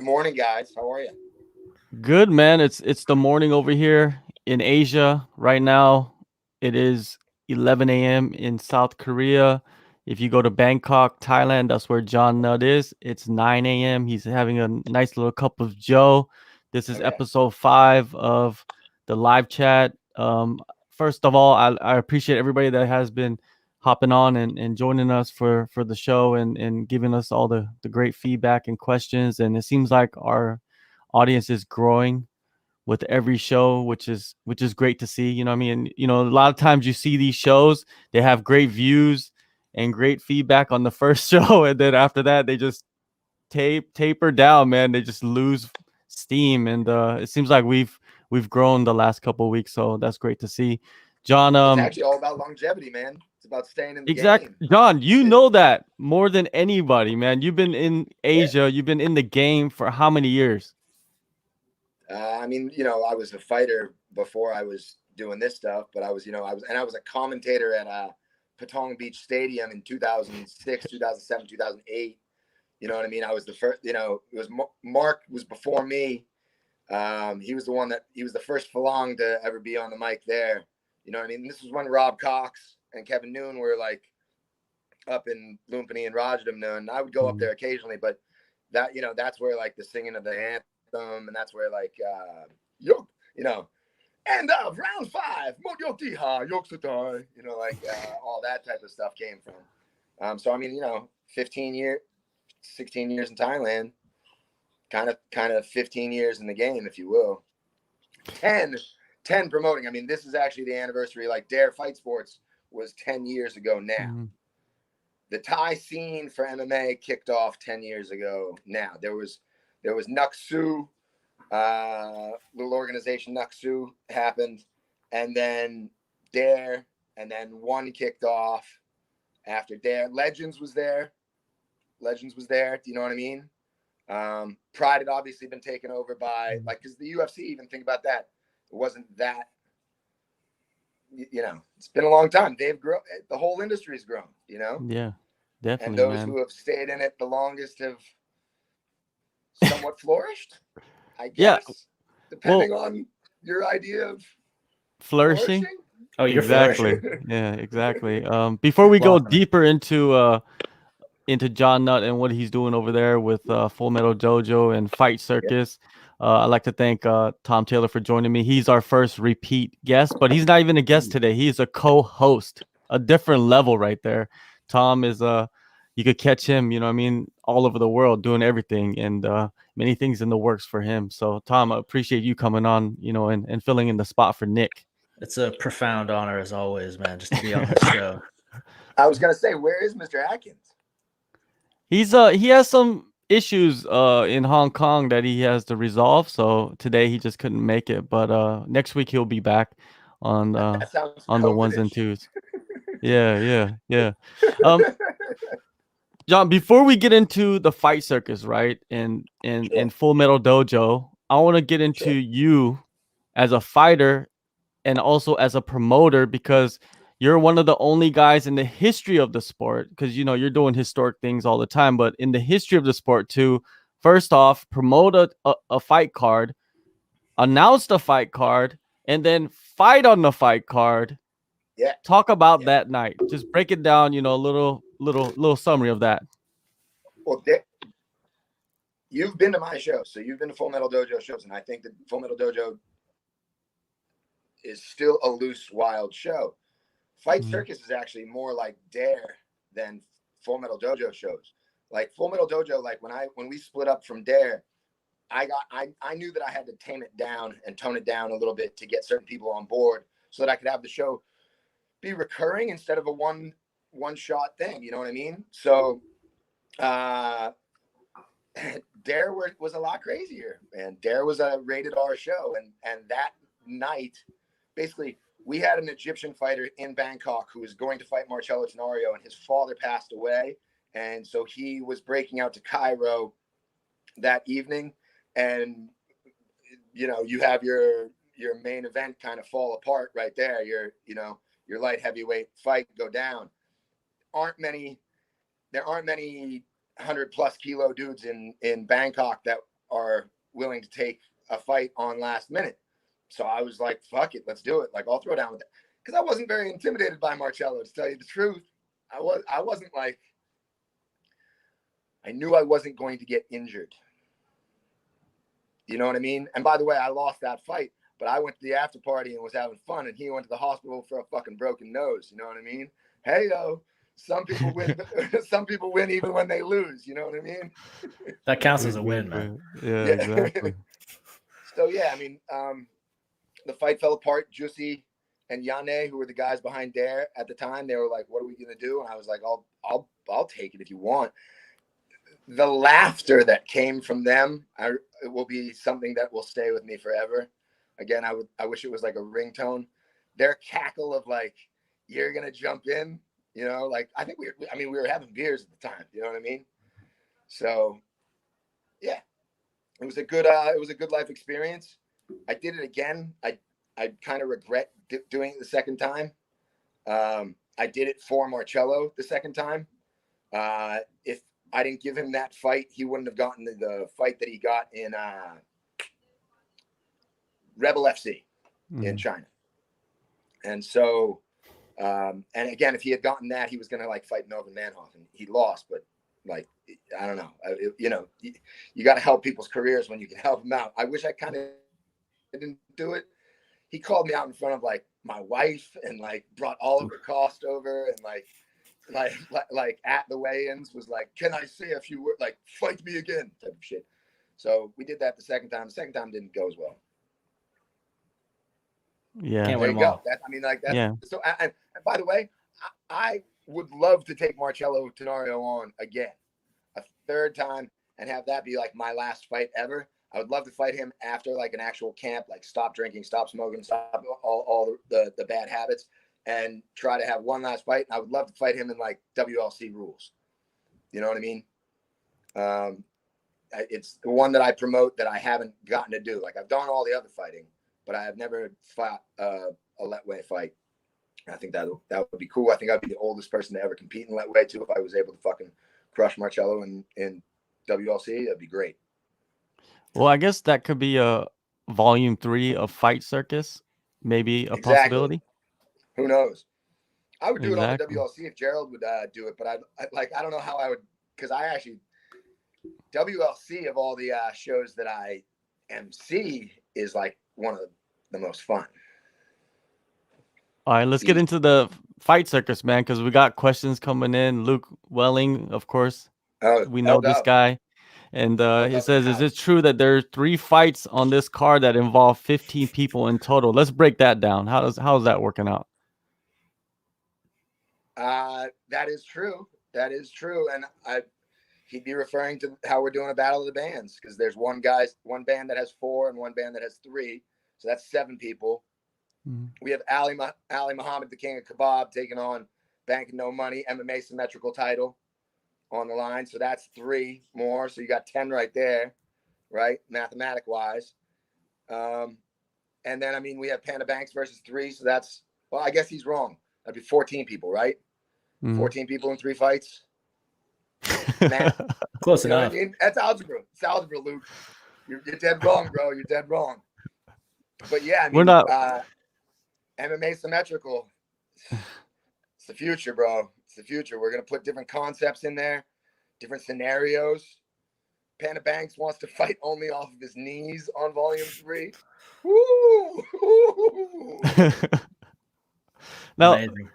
morning, guys. How are you? Good, man. It's the morning over here in Asia right now. It is 11 a.m. in South Korea. If you go to Bangkok, Thailand, that's where Jon Nutt is. It's 9 a.m. He's having a nice little cup of Joe. This is Oh, yeah. episode 5 of the live chat. First of all, I appreciate everybody that has been hopping on and joining us for the show and giving us all the great feedback and questions. And it seems like our audience is growing with every show, which is great to see. You know what I mean? And, a lot of times you see these shows, they have great views and great feedback on the first show, and then after that they just taper down, man. They just lose steam, and it seems like we've grown the last couple of weeks, so that's great to see. John, It's actually all about longevity, man. It's about staying in the exact game. John, you know that more than anybody, man. You've been in Yeah. Asia, you've been in the game for how many years? I was a fighter before I was doing this stuff, but I was a commentator at Patong Beach Stadium in 2006, 2007, 2008. You know what I mean? I was the first. It was Mark was before me. He was the first Falong to ever be on the mic there. You know what I mean? This was when Rob Cox and Kevin Noon were like up in Lumpini and Rajdamnern. And I would go up there occasionally, but that's where like the singing of the anthem, and that's where like end of round 5, Modyotiha, Yoksutai, all that type of stuff came from. So 16 years in Thailand, kind of 15 years in the game, if you will. 10 promoting. I mean, this is actually the anniversary. Like Dare Fight Sports was 10 years ago now. Mm-hmm. The Thai scene for MMA kicked off 10 years ago now. There was Nuxu, little organization Nuxu happened, and then Dare, and then one kicked off after Dare. Legends was there. Do you know what I mean? Pride had obviously been taken over by, because the UFC, even think about that. It wasn't that, it's been a long time. They've grown. The whole industry's grown, Yeah, definitely, and those man. who have stayed in it the longest have somewhat flourished, I Yeah, guess, depending on your idea of flourishing. Oh, you're Exactly. flourishing. Yeah, exactly. Before we go Welcome. deeper into Jon Nutt and what he's doing over there with Full Metal Dojo and Fight Circus, I'd like to thank Tom Taylor for joining me. He's our first repeat guest, but he's not even a guest today. He is a co-host, a different level right there. Tom is you could catch him, you know what I mean, all over the world doing everything, and many things in the works for him. So Tom, I appreciate you coming on, and filling in the spot for Nick. It's a profound honor as always, man, just to be on this show. I was gonna say, where is Mr. Atkins? He has some issues in Hong Kong that he has to resolve. So today he just couldn't make it, but next week he'll be back on on the ones and twos. Yeah. John, before we get into the Fight Circus, right, and Full Metal Dojo, I want to get into you as a fighter and also as a promoter, because you're one of the only guys in the history of the sport, because you're doing historic things all the time, but in the history of the sport to first off promote a fight card, announce the fight card, and then fight on the fight card. Talk about that night. Just break it down, a little summary of that. Well, you've been to my shows, so you've been to Full Metal Dojo shows, and I think that Full Metal Dojo is still a loose, wild show. Fight Circus is actually more like Dare than Full Metal Dojo shows. Like Full Metal Dojo, like when we split up from Dare, I knew that I had to tame it down and tone it down a little bit to get certain people on board so that I could have the show be recurring instead of a one shot thing. You know what I mean? So Dare was a lot crazier, man. Dare was a rated R show, and that night, basically, we had an Egyptian fighter in Bangkok who was going to fight Marcello Tenorio, and his father passed away, and so he was breaking out to Cairo that evening, and you have your main event kind of fall apart right there. Your light heavyweight fight go down. There aren't many 100+ kilo dudes in Bangkok that are willing to take a fight on last minute. So I was like, fuck it, let's do it. Like, I'll throw down with that. Because I wasn't very intimidated by Marcelo, to tell you the truth. I wasn't like, I knew I wasn't going to get injured. You know what I mean? And by the way, I lost that fight, but I went to the after party and was having fun, and he went to the hospital for a fucking broken nose. You know what I mean? Hey, yo, some people win. Some people win even when they lose. You know what I mean? That counts as a win, man. Yeah, exactly. So yeah, I mean, the fight fell apart. Juicy and Yane, who were the guys behind Dare at the time, they were like, "What are we gonna do?" And I was like, "I'll take it if you want." The laughter that came from them, it will be something that will stay with me forever. Again, I wish it was like a ringtone. Their cackle of like, "You're gonna jump in," you know, like I think we were having beers at the time. You know what I mean? So, yeah, it was a good life experience. I did it again. I kind of regret doing it the second time. I did it for Marcelo the second time. If I didn't give him that fight, he wouldn't have gotten the fight that he got in Rebel FC in China. And so, and again, if he had gotten that, he was going to like fight Melvin Manhoff, and he lost. But like, I don't know, you got to help people's careers when you can help them out. I wish I kind of didn't do it. He called me out in front of like my wife and like brought all of her cost over, and like at the weigh-ins was like, "Can I say a few words? Like, fight me again," type of shit. So we did that the second time. The second time didn't go as well. Yeah, Can't There win you them go. all. That's Yeah. So. And by the way, I would love to take Marcelo Tenorio on again, a third time, and have that be like my last fight ever. I would love to fight him after like an actual camp, like stop drinking, stop smoking, stop all the bad habits, and try to have one last fight. And I would love to fight him in like WLC rules. You know what I mean? It's the one that I promote that I haven't gotten to do. Like, I've done all the other fighting, but I have never fought a Letway fight. I think that would be cool. I think I'd be the oldest person to ever compete in Letway too. If I was able to fucking crush Marcelo in WLC, that'd be great. Well, I guess that could be a volume 3 of Fight Circus, maybe a possibility. Who knows? I would do it on the Exactly. WLC if Gerald would do it, but I don't know how I would, because I actually WLC of all the shows that I MC is like one of the most fun. All right, let's get into the Fight Circus, man, because we got questions coming in. Luke Welling, of course, we know this guy. And he says, "Is it true that there are 3 fights on this card that involve 15 people in total?" Let's break that down. How's that working out? That is true. That is true. And he'd be referring to how we're doing a battle of the bands, because there's one band that has 4 and one band that has 3. So that's 7 people. We have Ali Muhammad, the King of Kebab, taking on Bank of No Money, MMA symmetrical title on the line. So that's 3 more. So you got 10 right there, right? Mathematic wise. And then, I mean, we have Panda Banks versus 3. So that's, well, I guess he's wrong. That'd be 14 people, right? 14 people in 3 fights. Math. Close You know enough. what I mean? That's algebra. It's algebra, Luke. You're dead wrong, bro. You're dead wrong. But yeah, I mean, We're not MMA symmetrical. It's the future, bro. It's the future. We're gonna put different concepts in there, different scenarios. Panda Banks wants to fight only off of his knees on volume 3. Woo! Now, Amazing.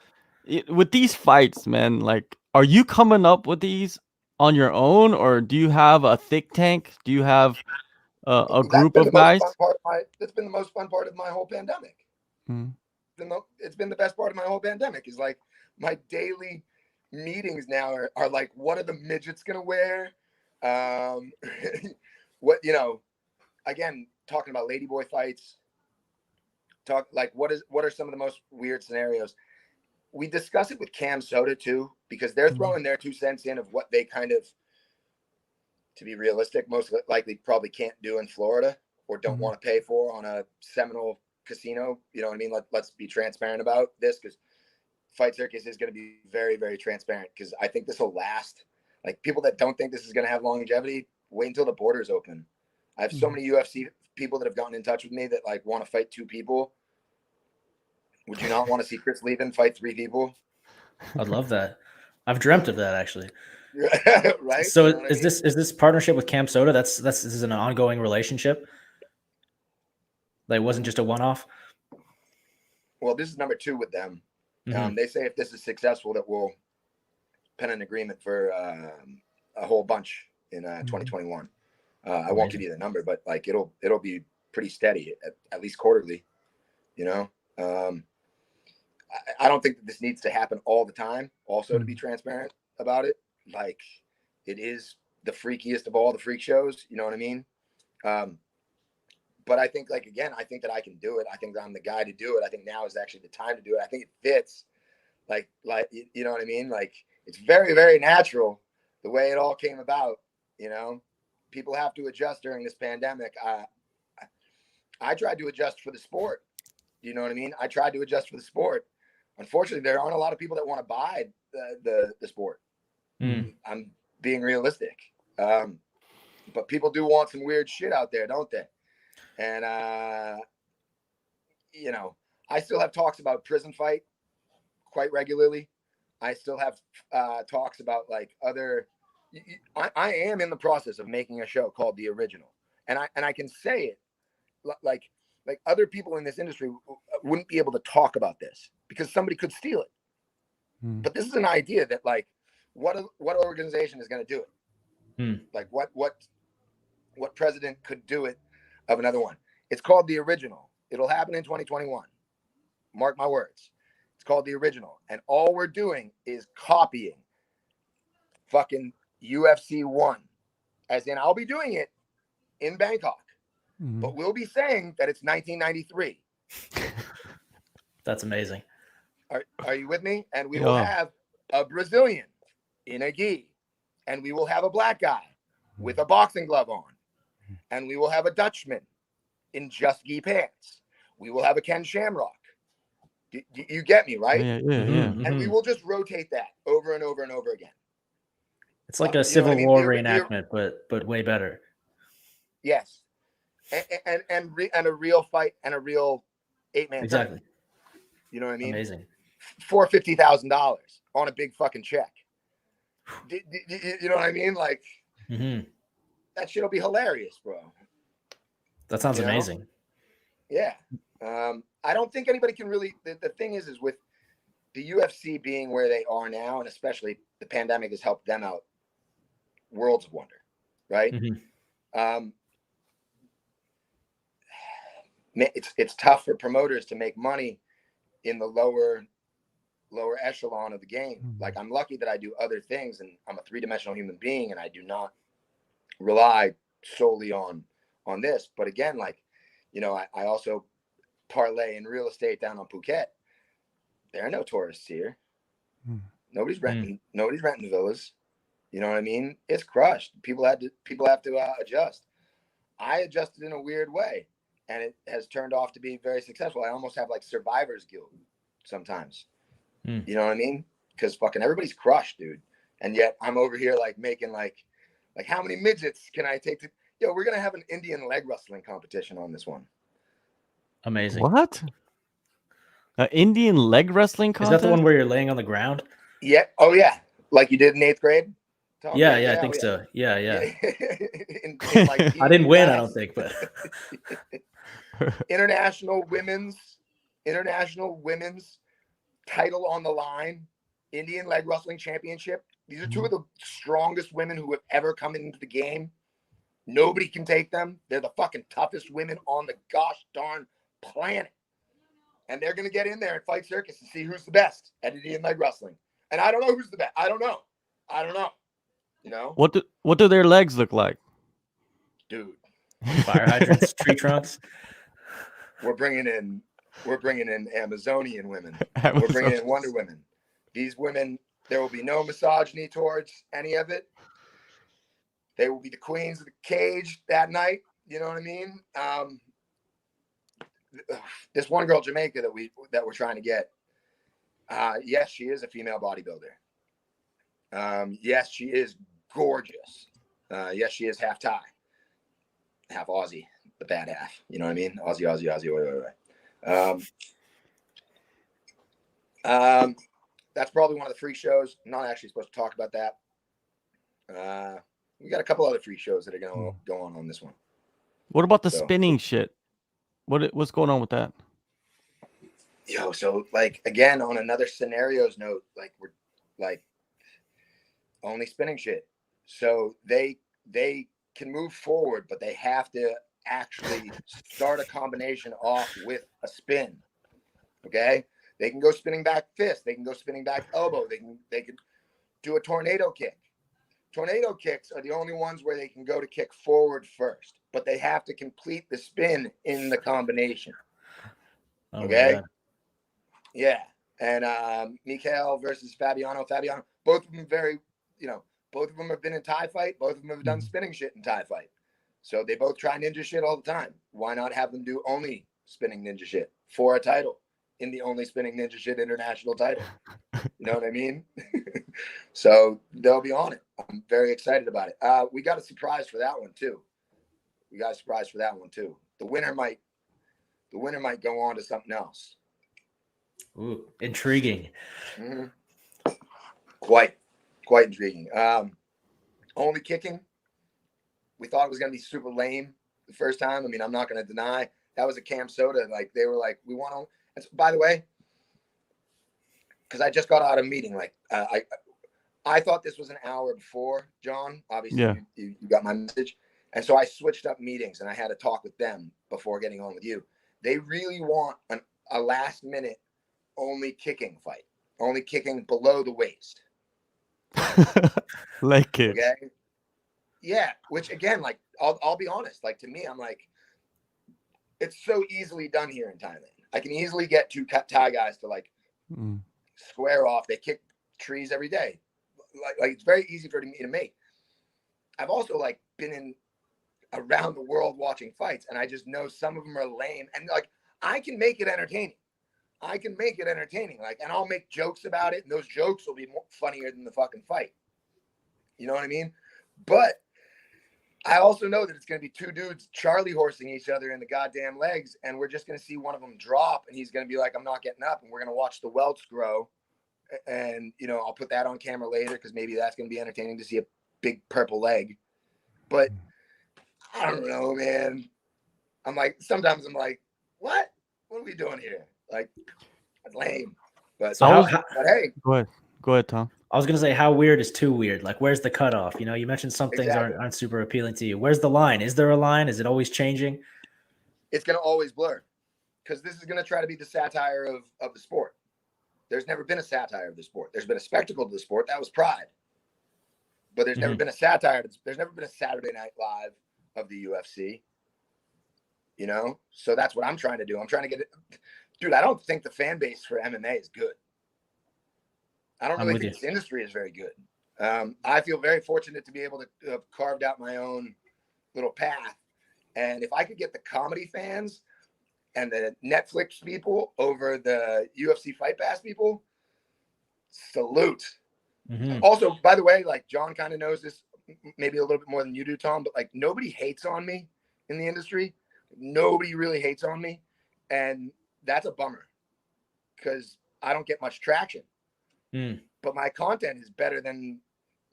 with these fights, man, like, are you coming up with these on your own, or do you have a think tank? Do you have a group of guys? That's been the most fun part of my whole pandemic. It's been the best part of my whole pandemic. Is like my daily meetings now are like, what are the midgets gonna wear? What, again, talking about ladyboy fights. What are some of the most weird scenarios? We discuss it with Cam Soda too, because they're throwing their 2 cents in of what they kind of, to be realistic, most likely probably can't do in Florida or don't want to pay for on a Seminole casino. You know what I mean? Let's be transparent about this, because Fight Circus is going to be very, very transparent, because I think this will last. Like, people that don't think this is going to have longevity, wait until the borders open. I have so many UFC people that have gotten in touch with me that like want to fight 2 people. Would you not want to see Chris Levin fight 3 people? I'd love that. I've dreamt of that actually. Right? So You know what I mean? is this partnership with Camp Soda? This is an ongoing relationship. Like, it wasn't just a one-off. Well, this is number 2 with them. Mhm. They say if this is successful, that we'll pen an agreement for a whole bunch in 2021. I won't give you the number, but like it'll be pretty steady, at least quarterly. You know, I don't think that this needs to happen all the time. Also, to be transparent about it, like it is the freakiest of all the freak shows. You know what I mean? But I think, like, again, I think that I can do it. I think that I'm the guy to do it. I think now is actually the time to do it. I think it fits. Like you know what I mean? Like, it's very, very natural the way it all came about. You know, people have to adjust during this pandemic. I tried to adjust for the sport. You know what I mean? I tried to adjust for the sport. Unfortunately, there aren't a lot of people that want to buy the sport. I'm being realistic. But people do want some weird shit out there, don't they? And, you know, I still have talks about prison fight quite regularly. I still have talks about like other. I am in the process of making a show called The Original, and I can say it like other people in this industry wouldn't be able to talk about this because somebody could steal it. But this is an idea that like what organization is going to do it? Like what president could do it of another one? It's called The Original. It'll happen in 2021. Mark my words. It's called The Original. And all we're doing is copying fucking UFC 1. As in, I'll be doing it in Bangkok. But we'll be saying that it's 1993. That's amazing. Are you with me? And we will have a Brazilian in a gi. And we will have a black guy with a boxing glove on. And we will have a Dutchman in just gi pants. We will have a Ken Shamrock. You get me, right? Yeah. And we will just rotate that over and over and over again. It's like a Civil War reenactment, but way better. Yes. And a real fight and a real 8-man Exactly. tournament. You know what I mean? Amazing. For $50,000 on a big fucking check. You know what I mean? Like, that shit'll be hilarious, bro. That sounds amazing. Yeah. I don't think anybody can really. The thing is with the UFC being where they are now, and especially the pandemic has helped them out worlds of wonder, right? It's tough for promoters to make money in the lower echelon of the game. Like, I'm lucky that I do other things, and I'm a 3-dimensional human being, and I do not rely solely on this. But again, like, you know, I also parlay in real estate down on Phuket. There are no tourists here. Nobody's renting villas. You know what I mean? It's crushed. People have to adjust. I adjusted in a weird way, and it has turned off to be very successful. I almost have like survivor's guilt sometimes. You know what I mean? Because fucking everybody's crushed, dude. And yet I'm over here like making like how many midgets can I take to? Yo, we're gonna have an Indian leg wrestling competition on this one. Amazing. What? An Indian leg wrestling contest? Is that the one where you're laying on the ground? Yeah. Oh yeah. Like you did in 8th grade? Yeah, I think so. Yeah. in like I didn't win, I don't think, but international women's title on the line, Indian leg wrestling championship. These are 2 of the strongest women who have ever come into the game. Nobody can take them. They're the fucking toughest women on the gosh darn planet. And they're going to get in there and fight Circus and see who's the best at Indian leg wrestling. And I don't know who's the best. I don't know. You know? What do their legs look like? Dude. Fire hydrants, tree trunks. We're bringing in Amazonian women. We're bringing in Wonder Women. These women, there will be no misogyny towards any of it. They will be the queens of the cage that night. You know what I mean? This one girl, Jamaica, that we're trying to get. Yes, she is a female bodybuilder. Yes, she is gorgeous. Yes, she is half Thai. half Aussie, the bad half. You know what I mean? Aussie. That's probably one of the free shows. I'm not actually supposed to talk about that. We got a couple other free shows that are going to go on this one. What about the spinning shit? What's going on with that? Yo, so like again on another scenarios note, like we're like only spinning shit. So they can move forward, but they have to actually start a combination off with a spin. Okay, they can go spinning back fist, they can go spinning back elbow, they can do a tornado kick. Tornado kicks are the only ones where they can go to kick forward first, but they have to complete the spin in the combination. Okay. Yeah. And Mikael versus Fabiano, both of them both of them have been in Thai fight. Both of them have done spinning shit in Thai fight. So they both try ninja shit all the time. Why not have them do only spinning ninja shit for a title in the only spinning ninja shit international title? You know what I mean? So they'll be on it. I'm very excited about it. We got a surprise for that one too. The winner might go on to something else. Ooh, intriguing. Mm-hmm. Quite intriguing. Only kicking. We thought it was going to be super lame the first time. I mean, I'm not going to deny that was a Cam Soda. Like they were like, we want to. By the way, because I just got out of a meeting. Like I thought this was an hour before, John. Obviously, yeah. you got my message, and so I switched up meetings and I had to talk with them before getting on with you. They really want a last minute only kicking fight, only kicking below the waist. Leg kick. Okay. Yeah, which again, like I'll be honest, like to me, I'm like, it's so easily done here in Thailand. I can easily get two Thai guys to like square off. They kick trees every day. Like it's very easy for me to make. I've also like been around the world watching fights, and I just know some of them are lame, and like I can make it entertaining. Like, and I'll make jokes about it, and those jokes will be funnier than the fucking fight. You know what I mean? But I also know that it's going to be two dudes Charlie horsing each other in the goddamn legs, and we're just going to see one of them drop, and he's going to be like, I'm not getting up, and we're going to watch the welts grow. And, I'll put that on camera later because maybe that's going to be entertaining to see a big purple leg. But I don't know, man. Sometimes I'm like, what? What are we doing here? Like, it's lame. But, so but hey. Go ahead, Tom. I was going to say, how weird is too weird? Like, where's the cutoff? You mentioned some things aren't super appealing to you. Where's the line? Is there a line? Is it always changing? It's going to always blur because this is going to try to be the satire of the sport. There's never been a satire of the sport. There's been a spectacle to the sport. That was Pride. But there's never been a satire. There's never been a Saturday Night Live of the UFC. So that's what I'm trying to do. I'm trying to get it. Dude, I don't think the fan base for MMA is good. I don't really think this industry is very good. I feel very fortunate to be able to have carved out my own little path. And if I could get the comedy fans and the Netflix people over the UFC Fight Pass people, salute. Also, by the way, like John kind of knows this maybe a little bit more than you do, Tom, but like nobody hates on me in the industry. Nobody really hates on me. And that's a bummer because I don't get much traction. But my content is better than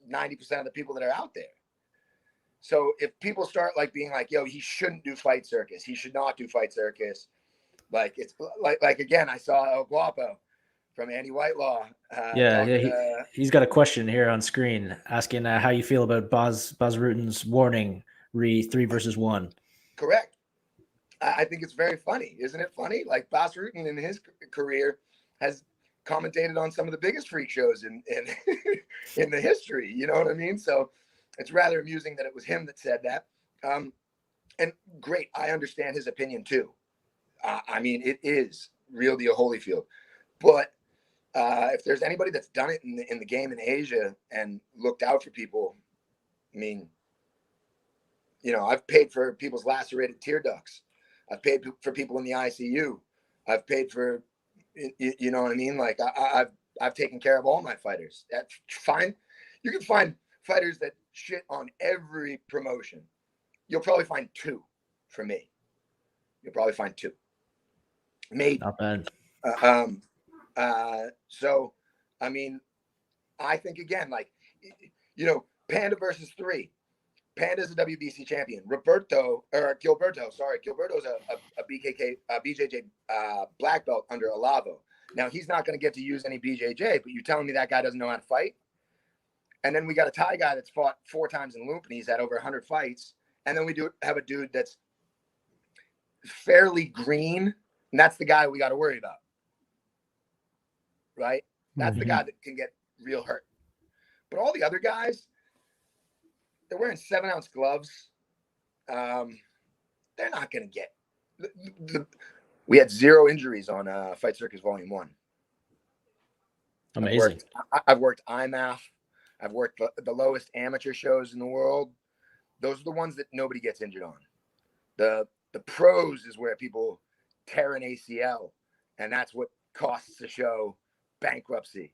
90% of the people that are out there. So if people start like being like, yo, he shouldn't do Fight Circus. He should not do Fight Circus. Like, it's like again, I saw El Guapo from Andy Whitelaw. He's got a question here on screen asking how you feel about Bas Rutten's warning 3 versus 1. Correct. I think it's very funny. Isn't it funny? Like Bas Rutten in his career has commentated on some of the biggest freak shows in the history. You know what I mean? So it's rather amusing that it was him that said that. And great. I understand his opinion too. I mean, it is real deal Holyfield. But if there's anybody that's done it in the game in Asia and looked out for people, I mean, I've paid for people's lacerated tear ducts. I've paid for people in the ICU. I've paid for, you know what I mean? Like I've taken care of all my fighters. That's fine. You can find fighters that shit on every promotion. you'll probably find 2 for me. You'll probably find 2. Maybe. Not bad. So, I mean, I think again, like, you know, Panda versus 3. Panda's a WBC champion. Gilberto's a BJJ black belt under Alavo. Now, he's not going to get to use any BJJ, but you're telling me that guy doesn't know how to fight? And then we got a Thai guy that's fought 4 times in Loop, and he's had over 100 fights. And then we have a dude that's fairly green, and that's the guy we got to worry about, right? That's the guy that can get real hurt. But all the other guys, they're wearing 7-ounce gloves. They're not going to get. We had 0 injuries on Fight Circus Volume 1. Amazing. I've worked IMAF. I've worked the lowest amateur shows in the world. Those are the ones that nobody gets injured on. The pros is where people tear an ACL, and that's what costs the show bankruptcy.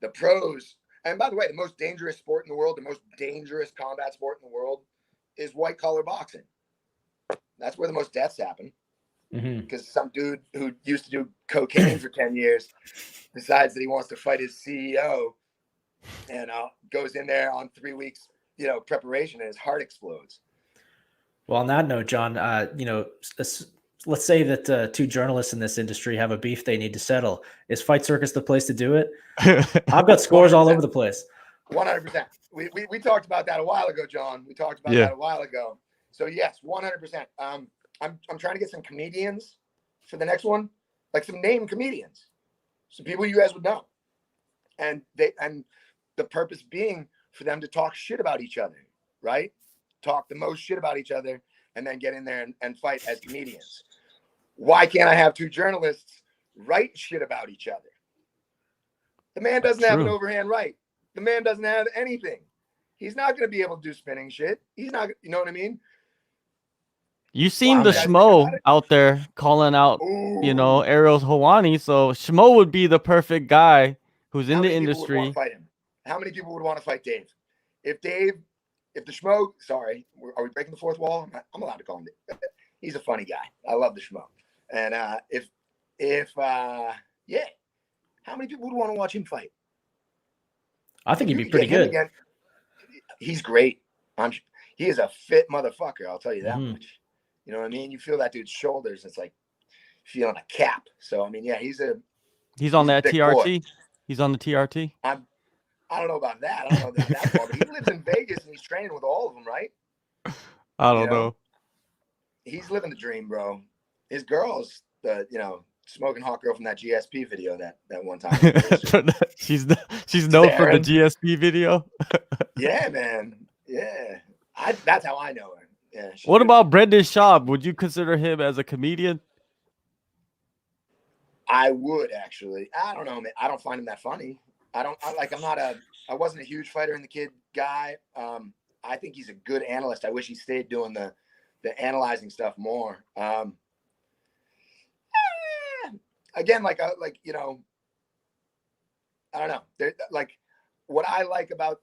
The pros, and by the way, the most dangerous sport in the world, the most dangerous combat sport in the world is white collar boxing. That's where the most deaths happen. Because some dude who used to do cocaine for 10 years decides that he wants to fight his CEO and goes in there on 3 weeks, you know, preparation, and his heart explodes. Well, on that note, Jon, you know, let's say that 2 journalists in this industry have a beef they need to settle. Is Fight Circus the place to do it? I've got scores 100%. All over the place. 100%. We talked about that a while ago, Jon. We talked about that a while ago. So yes, 100%. I'm trying to get some comedians for the next one, like some named comedians, some people you guys would know, and the purpose being for them to talk shit about each other, right? Talk the most shit about each other, and then get in there and fight as comedians. Why can't I have 2 journalists write shit about each other? The man doesn't have an overhand right. The man doesn't have anything. He's not going to be able to do spinning shit. He's not, you know what I mean? You've seen the Schmo out there calling out, you know, Ariel Helwani. So Schmo would be the perfect guy who's in the industry. How many people would want to fight Dave? If the Schmo, sorry, are we breaking the 4th wall? I'm allowed to call him. He's a funny guy. I love the Schmo. And yeah, how many people would want to watch him fight? I think he'd be pretty good. Again, he's great. He is a fit motherfucker. I'll tell you that much. You know what I mean? You feel that dude's shoulders. It's like feeling a cap. So I mean, yeah, he's on that TRT. Boy. He's on the TRT. I don't know about that. I don't know about that far, but he lives in Vegas and he's training with all of them, right? I don't know. He's living the dream, bro. His girl's the, you know, smoking hot girl from that GSP video that one time. she's known for the GSP video. Yeah, man. Yeah, that's how I know her. Yeah. What about Brendan Schaub? Would you consider him as a comedian? I would actually. I don't know, man. I don't find him that funny. I wasn't a huge Fighter and the Kid guy. I think he's a good analyst. I wish he stayed doing the analyzing stuff more. Again, you know, I don't know. Like what I like about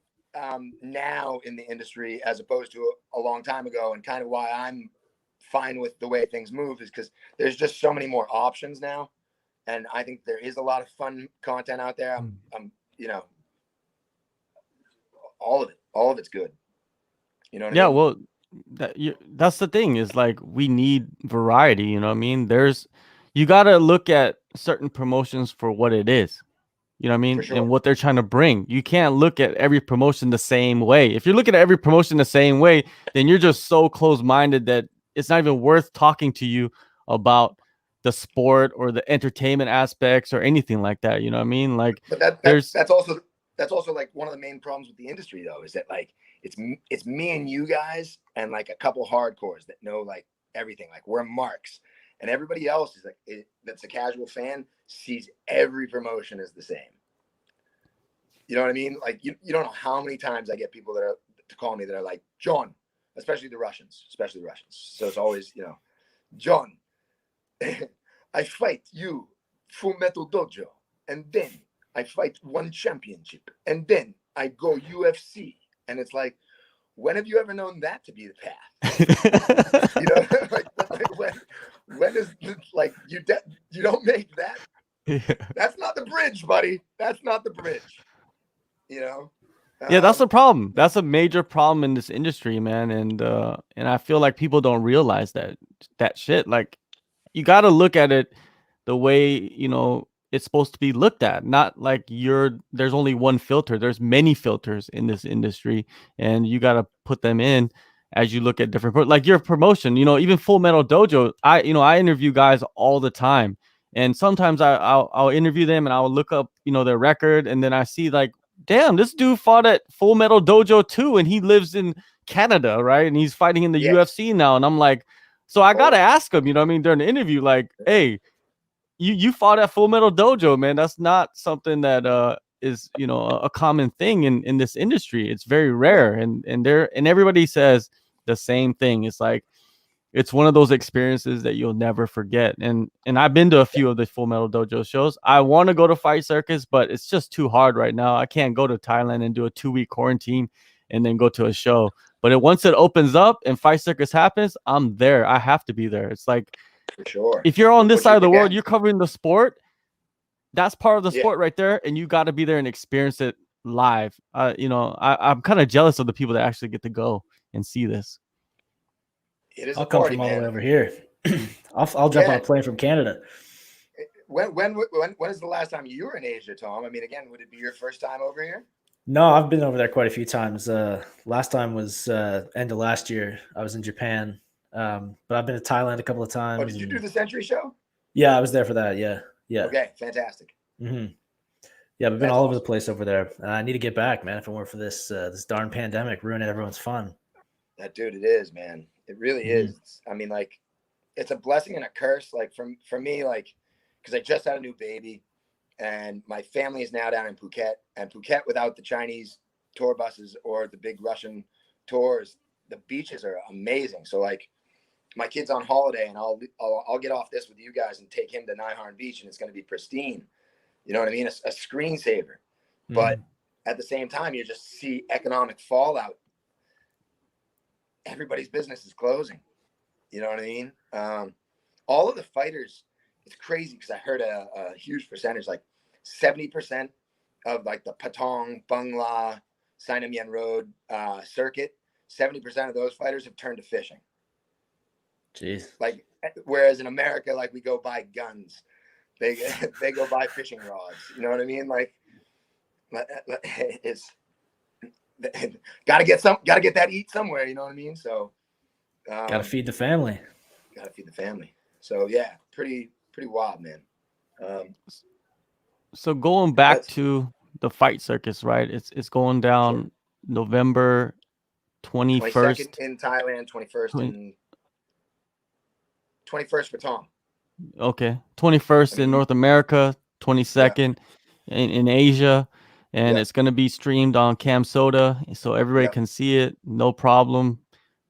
now in the industry as opposed to a long time ago, and kind of why I'm fine with the way things move, is because there's just so many more options now, and I think there is a lot of fun content out there. I'm you know, all of it's good. You know what I mean? Well, that's the thing, is like we need variety. You know what I mean? You got to look at certain promotions for what it is. You know what I mean? Sure. And what they're trying to bring. You can't look at every promotion the same way. If you're looking at every promotion the same way, then you're just so close-minded that it's not even worth talking to you about the sport or the entertainment aspects or anything like that. You know what I mean? Like, but that's also like one of the main problems with the industry, though, is that like it's me and you guys and like a couple hardcores that know like everything. Like we're marks. And everybody else is like that's a casual fan sees every promotion as the same. You know what I mean? Like you don't know how many times I get people that are to call me that are like, Jon, especially the Russians. So it's always, you know, Jon, I fight you for Metal Dojo, and then I fight one championship, and then I go UFC, and it's like, when have you ever known that to be the path? You know, like when is like you don't make that. Yeah. That's not the bridge, buddy. That's not the bridge. You know. Yeah, that's the problem. That's a major problem in this industry, man. And I feel like people don't realize that shit. Like, you got to look at it the way, you know, it's supposed to be looked at. Not like there's only one filter. There's many filters in this industry, and you got to put them in as you look at different, like your promotion. You know, even Full Metal Dojo. I interview guys all the time, and sometimes I'll interview them and I'll look up, you know, their record, and then I see like, damn, this dude fought at Full Metal Dojo too, and he lives in Canada, right? And he's fighting in the UFC now, and I'm like, so I gotta ask him, you know what I mean, during the interview, like, hey, you fought at Full Metal Dojo, man. That's not something that is, you know, a common thing in this industry. It's very rare, and everybody says the same thing. It's like, it's one of those experiences that you'll never forget. And I've been to a few of the Full Metal Dojo shows. I want to go to Fight Circus, but it's just too hard right now. I can't go to Thailand and do a 2-week quarantine and then go to a show. But once it opens up and Fight Circus happens, I'm there. I have to be there. It's like, for sure. If you're on this side of the world, you're covering the sport. That's part of the sport right there, and you got to be there and experience it live. You know, I'm kind of jealous of the people that actually get to go and see this. I'll come from all the way over here. I'll jump on a plane from Canada. When is the last time you were in Asia, Tom? I mean, again, would it be your first time over here? No, I've been over there quite a few times. Last time was end of last year. I was in Japan. But I've been to Thailand a couple of times. Oh, did you do the Century show? Yeah, I was there for that. Yeah. Okay, fantastic. Mm-hmm. Yeah, I've been all over the place over there. I need to get back, man. If it weren't for this darn pandemic ruining everyone's fun. That dude, it is, man. It really is. I mean, like, it's a blessing and a curse. Like for me, like, because I just had a new baby, and my family is now down in Phuket. And Phuket, without the Chinese tour buses or the big Russian tours, the beaches are amazing. So like, my kid's on holiday, and I'll get off this with you guys and take him to Nihon Beach, and it's going to be pristine. You know what I mean? A screensaver. But at the same time, you just see economic fallout. Everybody's business is closing. You know what I mean? All of the fighters, it's crazy because I heard a huge percentage, like 70% of like the Patong, Bangla, Sinam Yen Road circuit, 70% of those fighters have turned to fishing. Jeez. Like, whereas in America, like, we go buy guns, they go buy fishing rods. You know what I mean? Like, it's gotta get that eat somewhere. You know what I mean? So, gotta feed the family. So yeah, pretty wild, man. So going back to the Fight Circus, right? It's going down November 21st in Thailand, 21st for Tom. Okay, 21st in North America, 22nd in Asia, and it's going to be streamed on Cam Soda, so everybody can see it. No problem,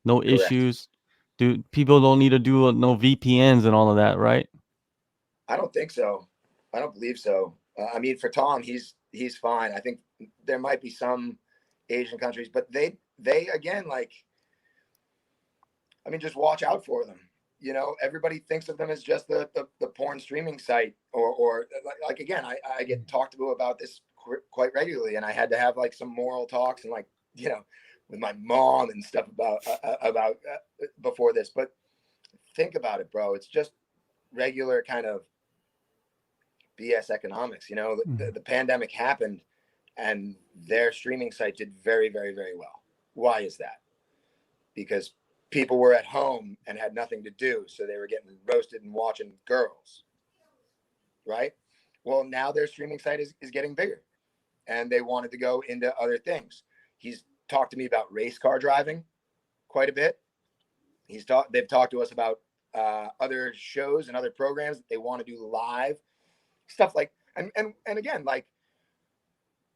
no issues. People don't need to do no VPNs and all of that, right? I don't think so. I don't believe so. I mean, for Tom, he's fine. I think there might be some Asian countries, but they again, like, I mean, just watch out for them. You know, everybody thinks of them as just the porn streaming site, or like again, I get talked to about this quite regularly, and I had to have like some moral talks and, like, you know, with my mom and stuff about before this. But think about it, bro. It's just regular kind of BS economics. You know, the pandemic happened, and their streaming site did very, very, very well. Why is that? Because people were at home and had nothing to do, so they were getting roasted and watching girls, right? Well, now their streaming site is getting bigger, and they wanted to go into other things. He's talked to me about race car driving quite a bit. They've talked to us about other shows and other programs that they want to do live, stuff like, and again, like,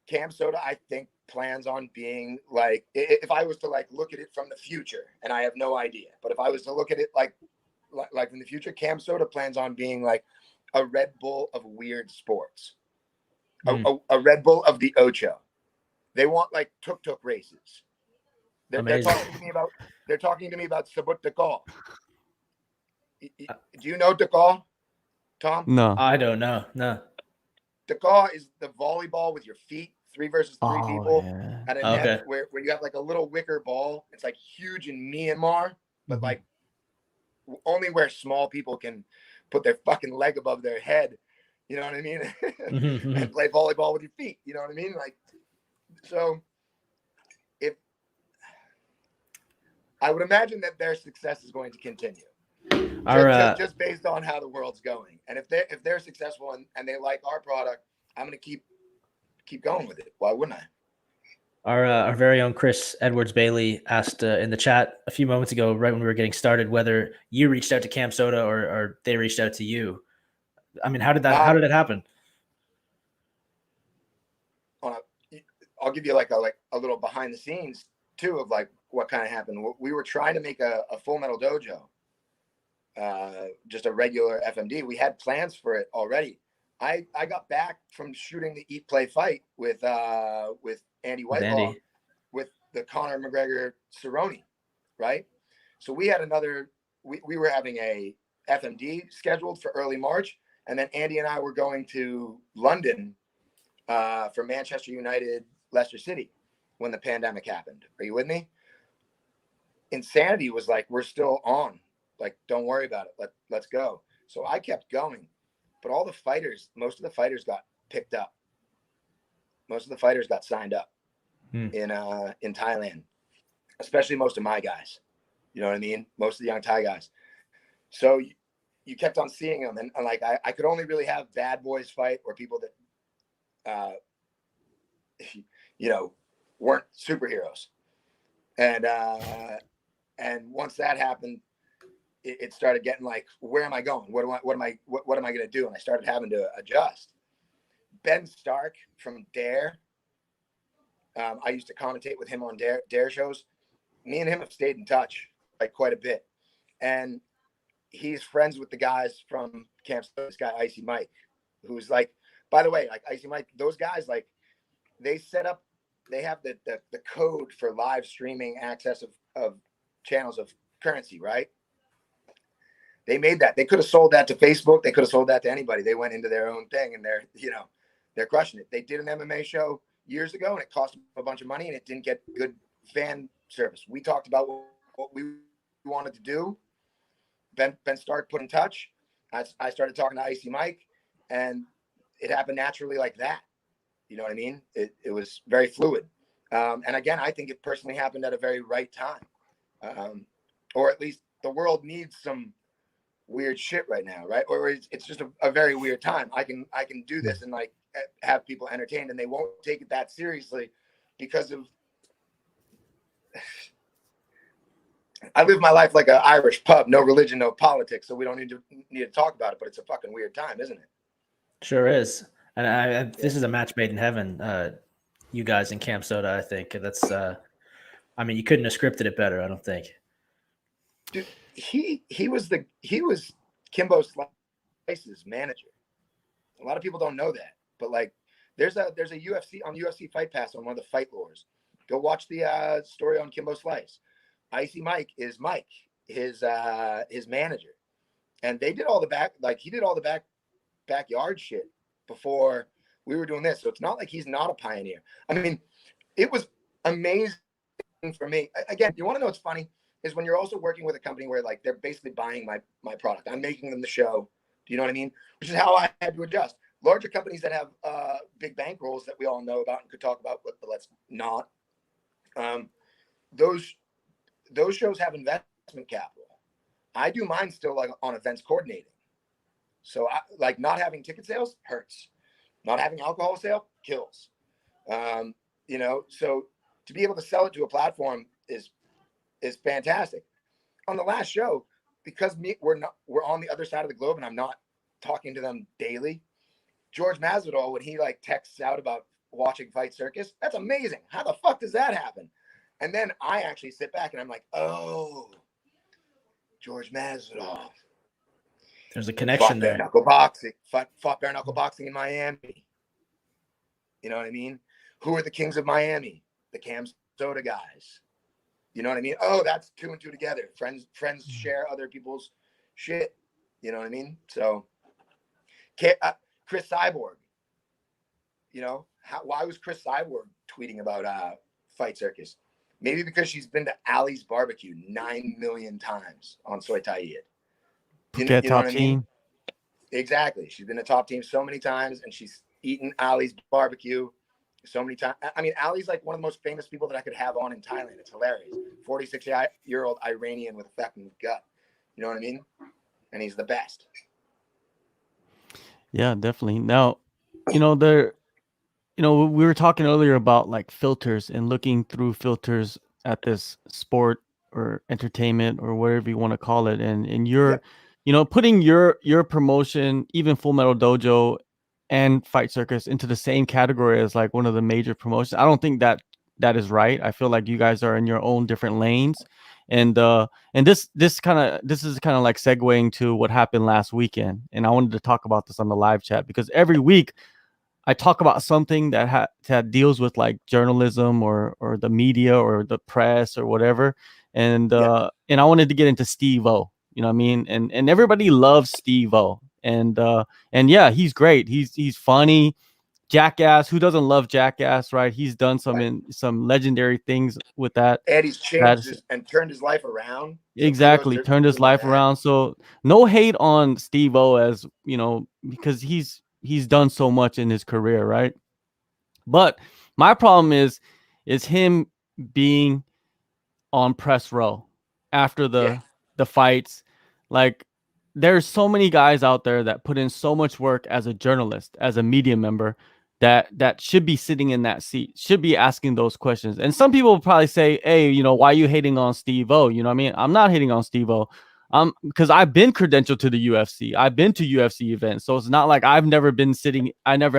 Cam Soda, I think, plans on being like, if I was to like look at it from the future, and I have no idea, but if I was to look at it like in the future, Cam Soda plans on being like a Red Bull of weird sports, a Red Bull of the Ocho. They want like tuk-tuk races. They're talking to me about Sabut Dakal. Do you know Dakal, Tom? No. I don't know. No. Dakal is the volleyball with your feet, 3 versus 3 people Yeah. at a net where you have like a little wicker ball. It's like huge in Myanmar, but like only where small people can put their fucking leg above their head. You know what I mean? And play volleyball with your feet. You know what I mean? Like, so if I would imagine that their success is going to continue. Just based on how the world's going. And if they're successful and they like our product, I'm going to keep going with it. Why wouldn't I? Our very own Chris Edwards Bailey asked in the chat a few moments ago, right when we were getting started, whether you reached out to Cam Soda or they reached out to you. I mean, how did it happen? I'll give you like a little behind the scenes too of like what kind of happened. We were trying to make a Full Metal Dojo. Just a regular FMD. We had plans for it already. I got back from shooting the Eat Play Fight with Andy Whitelaw with the Conor McGregor Cerrone, right? So we had we were having a FMD scheduled for early March, and then Andy and I were going to London for Manchester United, Leicester City when the pandemic happened. Are you with me? Insanity was like, we're still on. Like, don't worry about it. Let's go. So I kept going, but most of the fighters got picked up. Most of the fighters got signed up in Thailand, especially most of my guys. You know what I mean? Most of the young Thai guys. So you kept on seeing them, and like I could only really have bad boys fight or people that, weren't superheroes. And once that happened, it started getting like, where am I going? What am I going to do? And I started having to adjust. Ben Stark from Dare. I used to commentate with him on Dare shows. Me and him have stayed in touch like quite a bit. And he's friends with the guys from Camp, this guy, Icy Mike, who's like, by the way, like Icy Mike, those guys, like they have the code for live streaming access of channels of currency, right? They made that. They could have sold that to Facebook. They could have sold that to anybody. They went into their own thing, and they're crushing it. They did an MMA show years ago, and it cost them a bunch of money, and it didn't get good fan service. We talked about what we wanted to do. Ben Stark put in touch. I started talking to Icy Mike, and it happened naturally like that. You know what I mean? It was very fluid. And again, I think it personally happened at a very right time. Or at least the world needs some weird shit right now, right? Or it's just a very weird time. I can do this and like have people entertained, and they won't take it that seriously because of I live my life like an Irish pub, no religion, no politics, so we don't need to talk about it, but it's a fucking weird time, isn't it? Sure is. And this is a match made in heaven. You guys in Camp Soda, I think that's I mean, you couldn't have scripted it better, I don't think. Dude, he was Kimbo Slice's manager. A lot of people don't know that, but like there's a UFC on UFC Fight Pass on one of the fight lores. Go watch the story on Kimbo Slice. Icy Mike is Mike, his manager, and they did all the he did all the backyard shit before we were doing this. So it's not like he's not a pioneer. I mean, it was amazing for me. Again, you want to know what's funny is when you're also working with a company where like they're basically buying my product. I'm making them the show. Do you know what I mean? Which is how I had to adjust. Larger companies that have big bankrolls that we all know about and could talk about, but let's not. Those shows have investment capital. I do mine still like on events coordinating. So like not having ticket sales hurts. Not having alcohol sale kills. So to be able to sell it to a platform is fantastic. On the last show, because we're on the other side of the globe and I'm not talking to them daily. George Masvidal, when he like texts out about watching Fight Circus, that's amazing. How the fuck does that happen? And then I actually sit back and I'm like, oh, George Masvidal. There's a connection there. Fought bare knuckle boxing in Miami. You know what I mean? Who are the kings of Miami? The Cam Soda guys. You know what I mean? Oh, that's 2 and 2 together. Friends share other people's shit. You know what I mean? So, Chris Cyborg. You know, why was Chris Cyborg tweeting about Fight Circus? Maybe because she's been to Ali's barbecue 9 million times on Soy Thai. You know what I mean? Exactly. She's been a top team so many times, and she's eaten Ali's barbecue so many times. I mean, Ali's like one of the most famous people that I could have on in Thailand. It's hilarious. 46-year-old Iranian with a fucking gut. You know what I mean? And he's the best. Yeah, definitely. Now, we were talking earlier about like filters and looking through filters at this sport or entertainment or whatever you want to call it. And you're, putting your promotion, even Full Metal Dojo and Fight Circus into the same category as like one of the major promotions. I don't think that is right. I feel like you guys are in your own different lanes. And this is kind of like segueing to what happened last weekend. And I wanted to talk about this on the live chat because every week I talk about something that deals with like journalism or the media or the press or whatever. And I wanted to get into Steve-O, you know what I mean? And everybody loves Steve-O. And yeah, he's great. He's funny. Jackass. Who doesn't love Jackass, right? He's done some legendary things with that. And he's changed and turned his life around. Exactly. Turned his life around. So no hate on Steve-O, as because he's done so much in his career, right? But my problem is him being on press row after the fights. Like, there's so many guys out there that put in so much work as a journalist, as a media member, that should be sitting in that seat, should be asking those questions. And some people will probably say, hey, why are you hating on Steve-O? You know what I mean? I'm not hating on Steve-O. Because I've been credentialed to the UFC. I've been to UFC events. So it's not like I never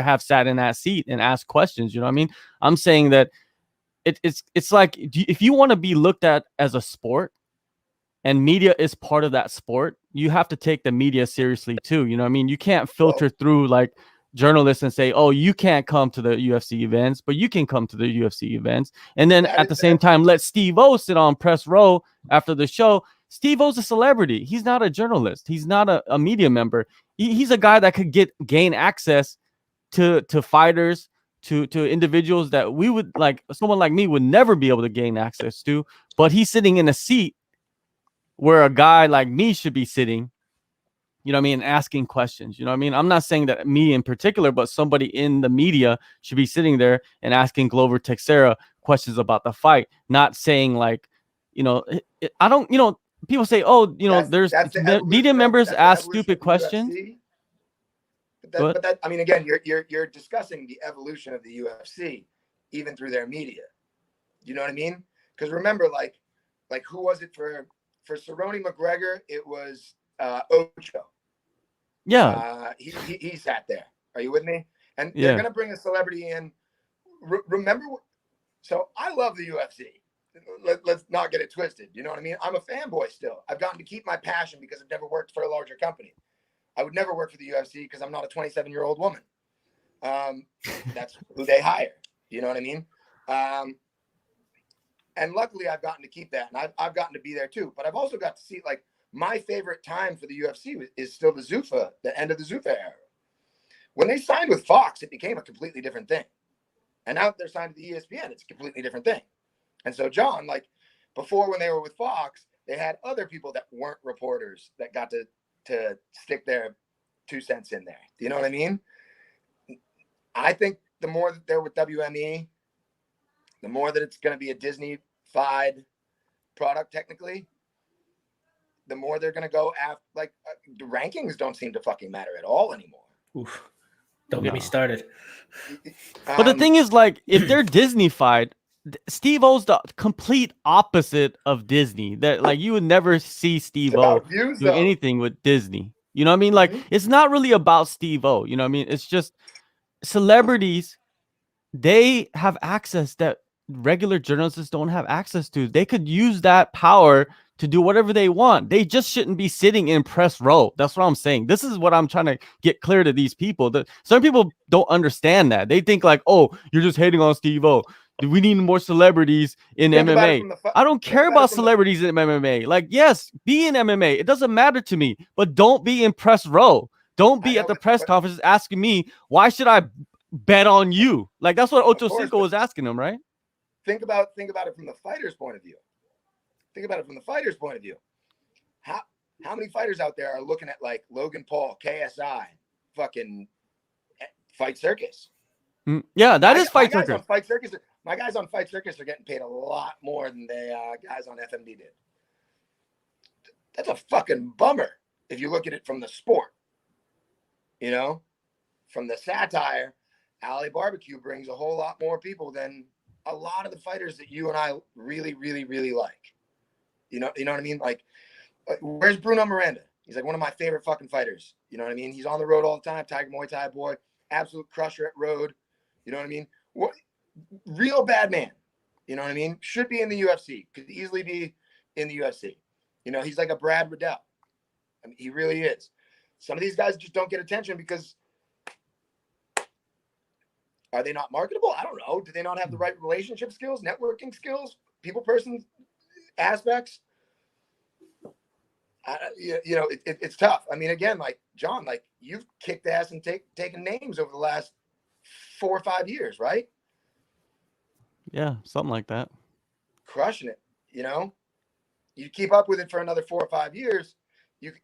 have sat in that seat and asked questions. You know what I mean? I'm saying that it's like, if you want to be looked at as a sport and media is part of that sport, you have to take the media seriously too. You know what I mean? You can't filter through like journalists and say, oh, you can't come to the UFC events, but you can come to the UFC events. And then at the same time, let Steve-O sit on press row after the show. Steve-O's a celebrity. He's not a journalist. He's not a media member. He's a guy that could gain access to fighters, to individuals that we would, like someone like me, would never be able to gain access to. But he's sitting in a seat where a guy like me should be sitting, you know what I mean, asking questions. You know what I mean? I'm not saying that me in particular, but somebody in the media should be sitting there and asking Glover Teixeira questions about the fight, not saying like, I don't, people say, oh, there's media members ask stupid questions. But that, I mean, again, you're discussing the evolution of the UFC, even through their media. You know what I mean? Because remember, like who was it for Cerrone McGregor? It was Ocho. Yeah. He sat there. Are you with me? And they're gonna bring a celebrity in. Remember, so I love the UFC. Let's not get it twisted. You know what I mean? I'm a fanboy still. I've gotten to keep my passion because I've never worked for a larger company. I would never work for the UFC because I'm not a 27-year-old woman. That's who they hire. You know what I mean? And luckily, I've gotten to keep that, and I've gotten to be there too. But I've also got to see, like, my favorite time for the UFC is still the end of the Zuffa era. When they signed with Fox, it became a completely different thing. And now that they're signed to the ESPN, it's a completely different thing. And so, John, like, before when they were with Fox, they had other people that weren't reporters that got to stick their 2 cents in there. Do you know what I mean? I think the more that they're with WME, the more that it's going to be a Disney-fied product, technically, the more they're going to go after, like, the rankings don't seem to fucking matter at all anymore. Oof. Don't get me started. But the thing is, like, if they're Disney-fied, Steve-O's the complete opposite of Disney. That, like, you would never see Steve-O do anything with Disney. You know what I mean? Like, it's not really about Steve-O. You know what I mean? It's just celebrities, they have access that regular journalists don't have access to. They could use that power to do whatever they want. They just shouldn't be sitting in press row. That's what I'm saying. This is what I'm trying to get clear to these people. That some people don't understand that. They think like, oh, you're just hating on Steve-O. We need more celebrities in MMA. I don't care about celebrities in MMA. Like, yes, be in MMA. It doesn't matter to me, but don't be in press row. Don't be at the press conferences asking me, why should I bet on you? Like, that's what Ocho Cinco was asking him, right? Think about it from the fighter's point of view. Think about it from the fighter's point of view. How many fighters out there are looking at like Logan Paul, KSI, fucking Fight Circus? Yeah, that is Fight Circus. My guys on Fight Circus are getting paid a lot more than the guys on FMD did. That's a fucking bummer if you look at it from the sport. You know, from the satire, Alley Barbecue brings a whole lot more people than a lot of the fighters that you and I really, really, really like. You know what I mean? Like, where's Bruno Miranda? He's like one of my favorite fucking fighters. You know what I mean? He's on the road all the time. Tiger Muay Thai boy, absolute crusher at road. You know what I mean? What real bad man? You know what I mean? Should be in the UFC. Could easily be in the UFC. You know, he's like a Brad Riddell. I mean, he really is. Some of these guys just don't get attention because are they not marketable? I don't know. Do they not have the right relationship skills, networking skills, people person aspects? It's tough. I mean, again, like John, like you've kicked ass and taken names over the last 4 or 5 years, right? Yeah, something like that. Crushing it. You know, you keep up with it for another 4 or 5 years.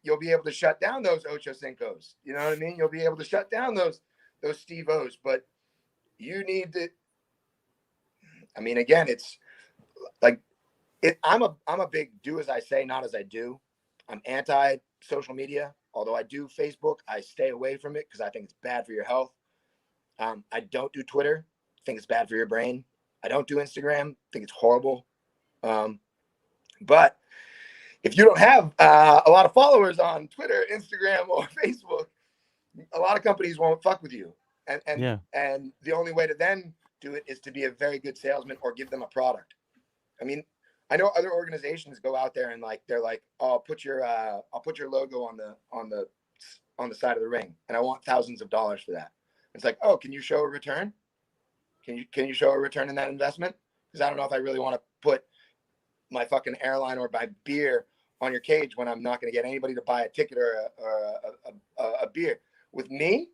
You'll be able to shut down those Ocho Cincos. You know what I mean? You'll be able to shut down those Steve-O's, but you need to. I mean, again, it's like I'm a big do as I say, not as I do. I'm anti social media, although I do Facebook. I stay away from it because I think it's bad for your health. I don't do Twitter. I think it's bad for your brain. I don't do Instagram. I think it's horrible. But if you don't have a lot of followers on Twitter, Instagram, or Facebook, a lot of companies won't fuck with you. And the only way to then do it is to be a very good salesman or give them a product. I mean, I know other organizations go out there and like they're like, oh, I'll put your logo on the side of the ring, and I want thousands of dollars for that. It's like, oh, can you show a return? Can you show a return in that investment? Because I don't know if I really want to put my fucking airline or my beer on your cage when I'm not going to get anybody to buy a ticket or a beer. With me,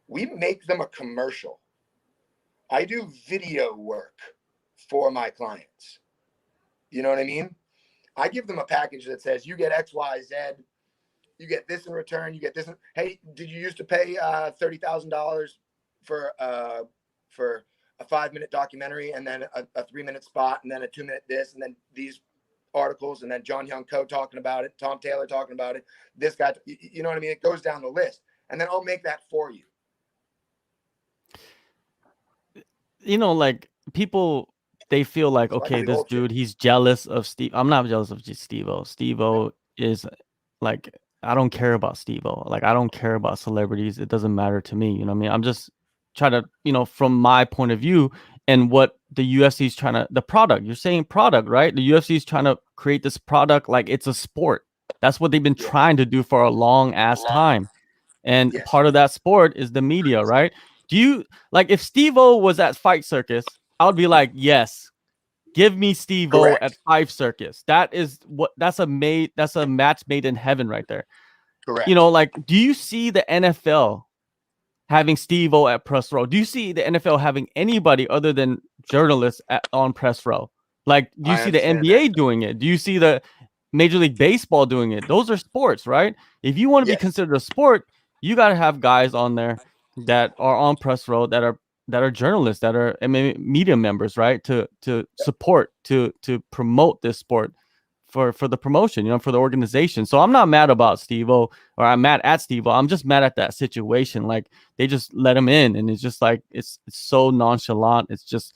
we make them a commercial. I do video work for my clients. You know what I mean? I give them a package that says you get X, Y, Z. You get this in return. You get this. Hey, did you used to pay $30,000 for a 5-minute documentary and then a 3-minute spot and then a 2-minute this and then these articles and then Hyon Ko talking about it, Tom Taylor talking about it, this guy, you know what I mean? It goes down the list, and then I'll make that for you. You know, like people, they feel like, okay, this dude, he's jealous of Steve. I'm not jealous of Steve-O. Steve-O is like, I don't care about Steve-O. Like, I don't care about celebrities. It doesn't matter to me. You know what I mean? I'm just trying to, you know, from my point of view and what the UFC is trying to, the product, you're saying product, right? The UFC is trying to create this product like it's a sport. That's what they've been trying to do for a long ass time. And part of that sport is the media, right? Do you like if Steve-O was at Fight Circus, I would be like, yes, give me Steve-O at Fight Circus. That's a match made in heaven right there. Correct. You know, like, do you see the NFL having Steve-O at press row? Do you see the NFL having anybody other than journalists on press row? Like, do you see the NBA doing it? Do you see the Major League Baseball doing it? Those are sports, right? If you want to be considered a sport, you got to have guys on there that are on press row that are journalists, that are media members, right? To support, to promote this sport for the promotion, you know, for the organization. So I'm not mad about Steve-O, or I'm mad at Steve-O. I'm just mad at that situation. Like, they just let him in, and it's just like it's so nonchalant. It's just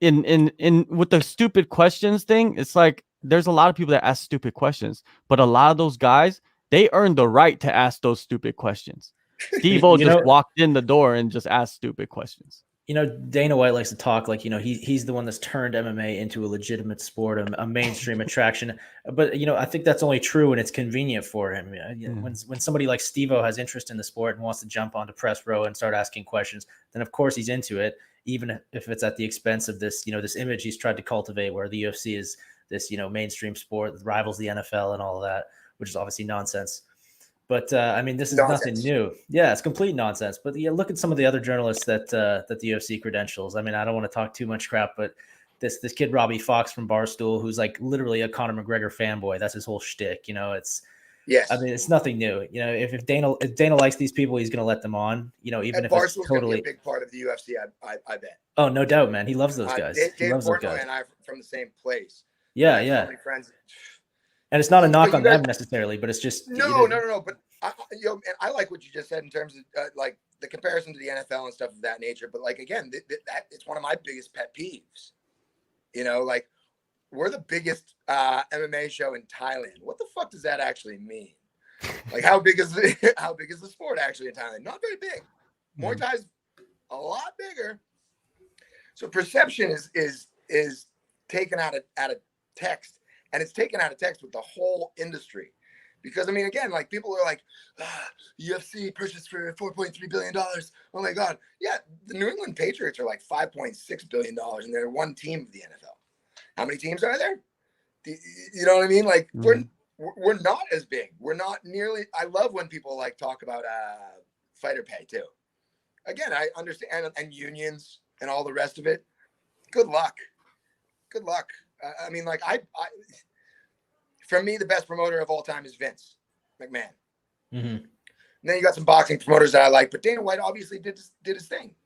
in with the stupid questions thing. It's like there's a lot of people that ask stupid questions, but a lot of those guys, they earned the right to ask those stupid questions. Steve-O just walked in the door and just asked stupid questions. Dana White likes to talk like, he's the one that's turned MMA into a legitimate sport, a mainstream attraction. But, I think that's only true when it's convenient for him. When somebody like Steve-O has interest in the sport and wants to jump onto press row and start asking questions, then of course he's into it, even if it's at the expense of this, this image he's tried to cultivate where the UFC is this, mainstream sport that rivals the NFL and all of that, which is obviously nonsense. But this is nothing new. Yeah, it's complete nonsense. But look at some of the other journalists that the UFC credentials. I don't want to talk too much crap, but this kid Robbie Fox from Barstool, who's like literally a Conor McGregor fanboy. That's his whole shtick. It's it's nothing new. If Dana likes these people, he's going to let them on. Even if Barstool's it's totally a big part of the UFC, I bet. Oh, no doubt, man. He loves those guys. He loves those guys. And I from the same place. Yeah. So many friends. And it's not a knock on them necessarily, but it's just no. But and I like what you just said in terms of like the comparison to the NFL and stuff of that nature. But like again, that it's one of my biggest pet peeves. Like we're the biggest MMA show in Thailand. What the fuck does that actually mean? Like how big is the sport actually in Thailand? Not very big. Muay Thai's a lot bigger. So perception is taken out of text. And it's taken out of text with the whole industry. Because, again, like people are like, UFC purchased for $4.3 billion. Oh, my God. Yeah, the New England Patriots are like $5.6 billion, and they're one team of the NFL. How many teams are there? You know what I mean? Like, we're not as big. We're not nearly. I love when people like talk about fighter pay, too. Again, I understand, and unions and all the rest of it. Good luck. For me, the best promoter of all time is Vince McMahon. Mm-hmm. And then you got some boxing promoters that I like, but Dana White obviously did his thing.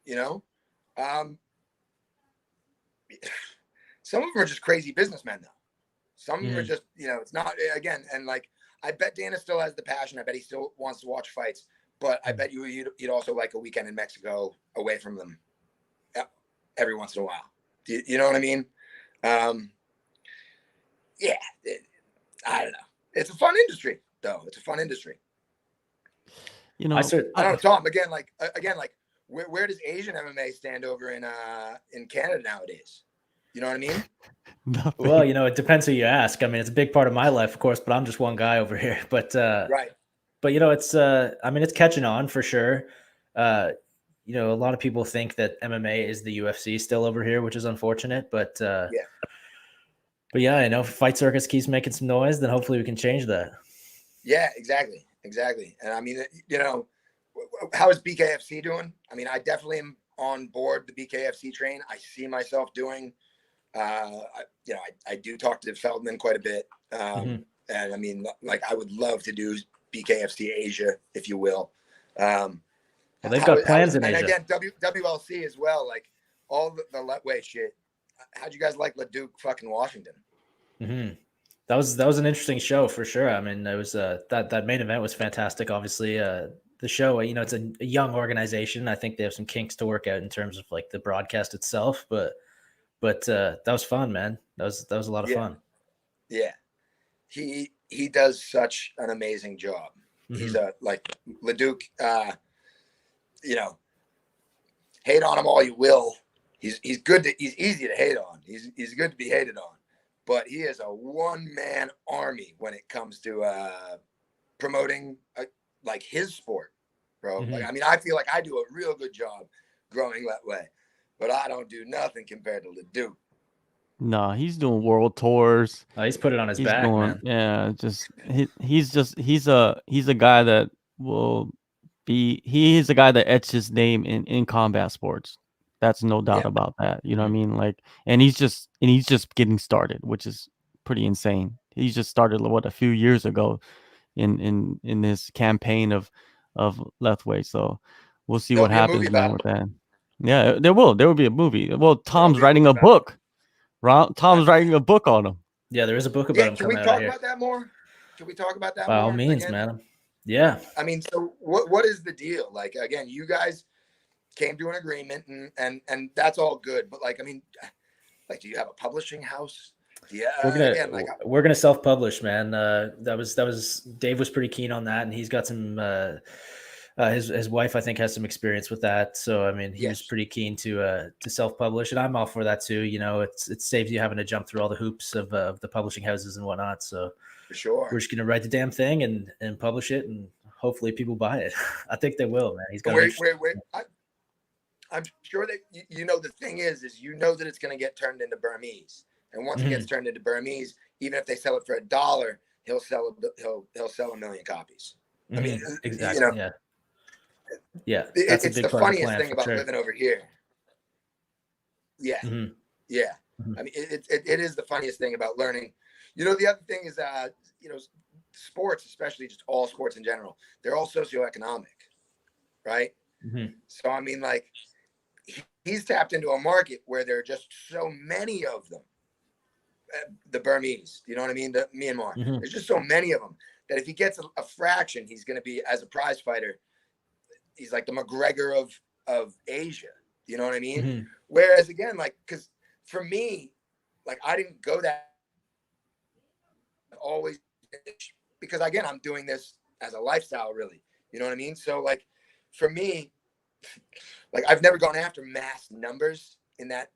Some of them are just crazy businessmen, though. Some of them are just, it's not, again, and like, I bet Dana still has the passion. I bet he still wants to watch fights, but I bet you'd also like a weekend in Mexico away from them every once in a while. You know what I mean? I don't know. It's a fun industry, though. It's a fun industry. I don't know, Tom. Again, where does Asian MMA stand over in Canada nowadays? You know what I mean? Nothing. Well, it depends who you ask. It's a big part of my life, of course, but I'm just one guy over here. But right. But it's it's catching on for sure. A lot of people think that MMA is the UFC still over here, which is unfortunate. But But yeah, I know if Fight Circus keeps making some noise, then hopefully we can change that. Yeah, exactly. And how is BKFC doing? I definitely am on board the BKFC train. I see myself doing, I do talk to Feldman quite a bit. And I would love to do BKFC Asia, if you will. Well, they've got plans in Asia. And again, WLC as well, like all the Letway shit. How'd you guys like Leduc fucking Washington? Mm-hmm. That was an interesting show for sure. It was that main event was fantastic. Obviously, the show, it's a young organization. I think they have some kinks to work out in terms of like the broadcast itself, but that was fun, man. That was a lot of fun. Yeah, he does such an amazing job. Mm-hmm. He's Leduc. Hate on him all you will. He's good. He's easy to hate on. He's good to be hated on, but he is a one-man army when it comes to promoting like his sport, bro. Mm-hmm. I feel like I do a real good job growing that way, but I don't do nothing compared to Leduc. No, he's doing world tours. Oh, he's put it on his back, man. Yeah, he's a guy that will be. He is a guy that etched his name in combat sports. That's no doubt about that. You know what I mean? Like, and he's just getting started, which is pretty insane. He just started a few years ago in this campaign of Lethway. So we'll see what happens, man, with that. Yeah, there will be a movie. Well, Tom's writing a book. Tom's writing a book on him. Yeah, there is a book about him. Can we talk about that more? Can we talk about that by more? All means, again? Man. Yeah. So what is the deal? Like, again, you guys came to an agreement and that's all good. But do you have a publishing house? Yeah. We're gonna self-publish, man. That was Dave was pretty keen on that, and he's got some His wife, I think, has some experience with that. So I mean, he was pretty keen to self-publish, and I'm all for that too. You know, it saves you having to jump through all the hoops of the publishing houses and whatnot. So For sure. we're just gonna write the damn thing and publish it, and hopefully people buy it. I think they will, man. He's got. I'm sure that you know the thing is you know that it's going to get turned into Burmese, and once it gets turned into Burmese, even if they sell it for $1, he'll sell 1 million copies. I mean, exactly. You know, yeah. It's the funniest thing about living over here. Yeah, yeah. I mean, it is the funniest thing about learning. You know, the other thing is you know, sports, especially just all sports in general, they're all socioeconomic, right? So I mean, like, he's tapped into a market where there are just so many of them. The Burmese, you know what I mean? The Myanmar. There's just so many of them that if he gets a fraction, he's going to be, as a prize fighter, he's like the McGregor of Asia. You know what I mean? Whereas again, like, because for me, like, I didn't go that always, because again, I'm doing this as a lifestyle, really. You know what I mean? So like, for me, like, I've never gone after mass numbers in that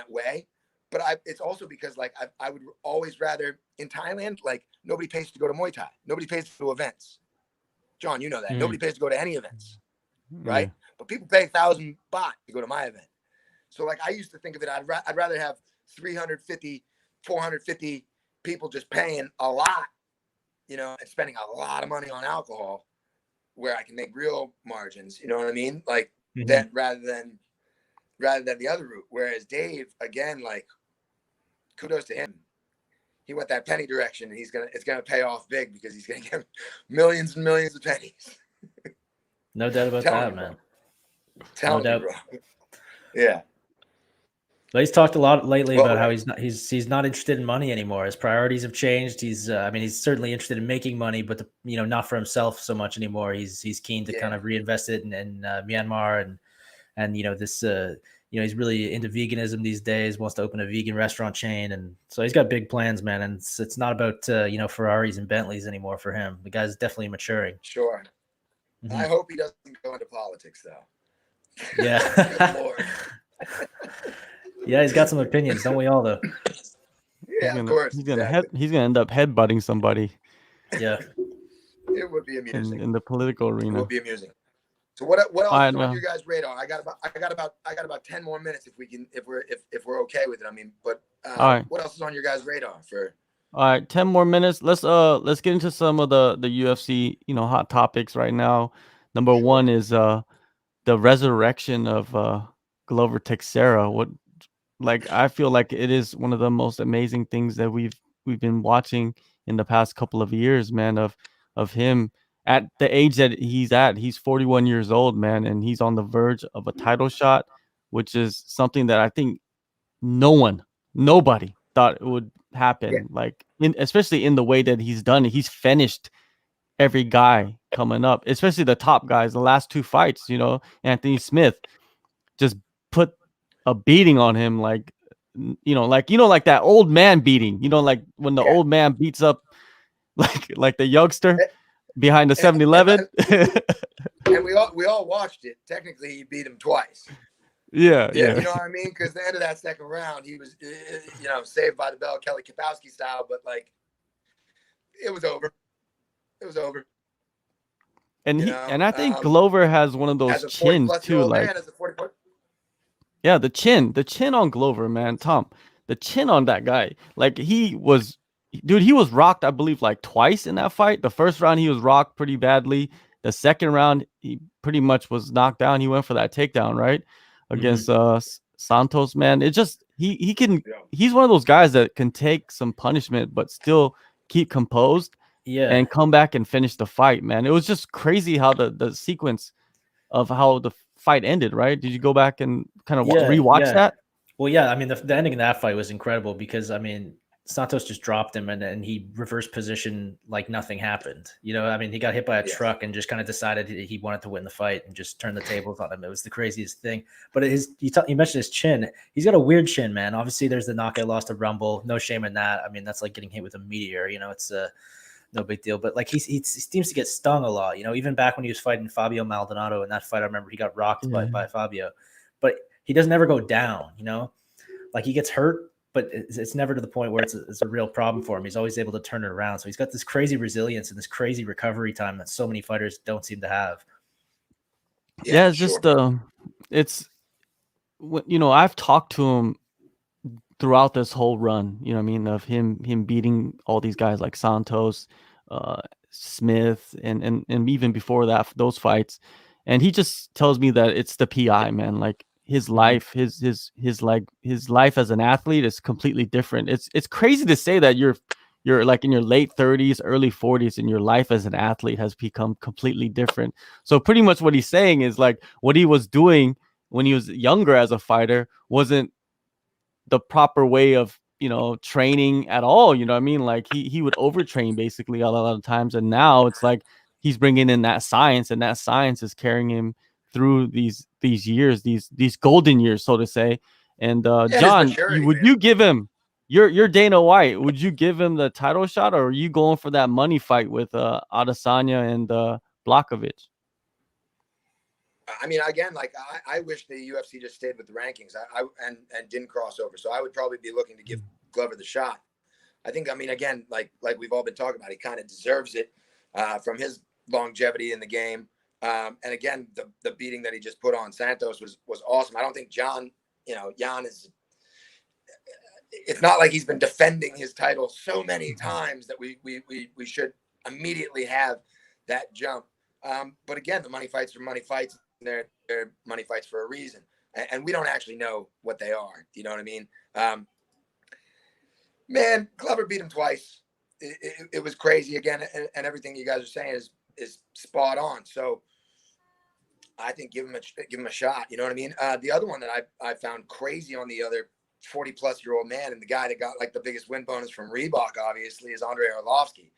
way, but it's also because, like, I would always rather, in Thailand, like, nobody pays to go to Muay Thai, nobody pays to go to events. John, you know that nobody pays to go to any events, right? But people pay 1,000 baht to go to my event. So like, I used to think of it, I'd rather have 350, 450 people just paying a lot, you know, and spending a lot of money on alcohol, where I can make real margins, you know what I mean? Like that, rather than the other route. Whereas Dave, again, like, kudos to him. He went that penny direction, and it's gonna pay off big, because he's gonna get millions and millions of pennies. No doubt about that, man. Tell me, bro. Yeah. But he's talked a lot lately about how he's not interested in money anymore. His priorities have changed. He's I mean, he's certainly interested in making money, but not for himself so much anymore. He's keen to kind of reinvest it in Myanmar, and this he's really into veganism these days. Wants to open a vegan restaurant chain, and so he's got big plans, man. And it's not about Ferraris and Bentleys anymore for him. The guy's definitely maturing. Sure. I hope he doesn't go into politics, though. Yeah. Lord. Yeah, he's got some opinions, don't we all, though? Yeah, of course. He's gonna end up headbutting somebody. Yeah, it would be amusing in the political arena. It would be amusing. So what else is on your guys' radar? I got about 10 more minutes if we're okay with it. I mean, but what else is on your guys' radar for? All right, 10 more minutes. Let's get into some of the UFC hot topics right now. Number one is the resurrection of Glover Teixeira. I feel like it is one of the most amazing things that we've been watching in the past couple of years, man, of him at the age that he's at. He's 41 years old, man, and he's on the verge of a title shot, which is something that I think nobody thought it would happen. Especially in the way that he's done it. He's finished every guy coming up, especially the top guys. The last two fights, Anthony Smith just put a beating on him, like that old man beating, like when the old man beats up like the youngster behind the 7-Eleven. And we all watched it. Technically, he beat him twice. Yeah. You know what I mean? Because the end of that second round, he was, saved by the bell, Kelly Kapowski style. But like, it was over. It was over. And I think Glover has one of those chins too, like. Yeah, the chin on Glover, man, Tom, the chin on that guy, like he was rocked, I believe, like twice in that fight. The first round, he was rocked pretty badly. The second round, he pretty much was knocked down. He went for that takedown, right? Against Santos, man. It just, he's one of those guys that can take some punishment, but still keep composed and come back and finish the fight, man. It was just crazy how the sequence of how the fight ended, right? Did you go back and kind of rewatch that? Well, yeah. I mean, the ending of that fight was incredible because, I mean, Santos just dropped him and he reversed position like nothing happened. I mean, he got hit by a truck and just kind of decided he wanted to win the fight and just turned the tables on him. It was the craziest thing. But you mentioned his chin. He's got a weird chin, man. Obviously, there's the knockout loss to Rumble. No shame in that. I mean, that's like getting hit with a meteor. no big deal. But like he seems to get stung a lot, you know, even back when he was fighting Fabio Maldonado in that fight. I remember he got rocked by Fabio, but he doesn't ever go down, you know, like he gets hurt, but it's never to the point where it's a real problem for him. He's always able to turn it around. So he's got this crazy resilience and this crazy recovery time that so many fighters don't seem to have. Yeah, it's just it's, you know, I've talked to him throughout this whole run, you know what I mean, of him beating all these guys like Santos, Smith, and even before that, those fights. And he just tells me that it's the PI, man. Like his life, his life as an athlete is completely different. It's crazy to say that you're like in your late 30s, early 40s, and your life as an athlete has become completely different. So pretty much what he's saying is like what he was doing when he was younger as a fighter wasn't the proper way of, you know, training at all. You know what I mean? Like he would overtrain basically a lot of times. And now it's like he's bringing in that science, and that science is carrying him through these years, these golden years, so to say. And Jon, would you give him, you're Dana White, would you give him the title shot, or are you going for that money fight with Adesanya and Blachowicz? I mean, again, like I wish the UFC just stayed with the rankings and didn't cross over. So I would probably be looking to give Glover the shot. I think, I mean, again, like we've all been talking about, he kind of deserves it from his longevity in the game. And again, the beating that he just put on Santos was awesome. I don't think Jon is, it's not like he's been defending his title so many times that we should immediately have that jump. But again, the money fights are money fights. They're money fights for a reason, and we don't actually know what they are. You know what I mean? Man, Glover beat him twice. It was crazy again, and everything you guys are saying is spot on. So I think give him a shot. You know what I mean? The other one that I found crazy on the other 40-plus-year-old man, and the guy that got like the biggest win bonus from Reebok, obviously, is Andrei Arlovski.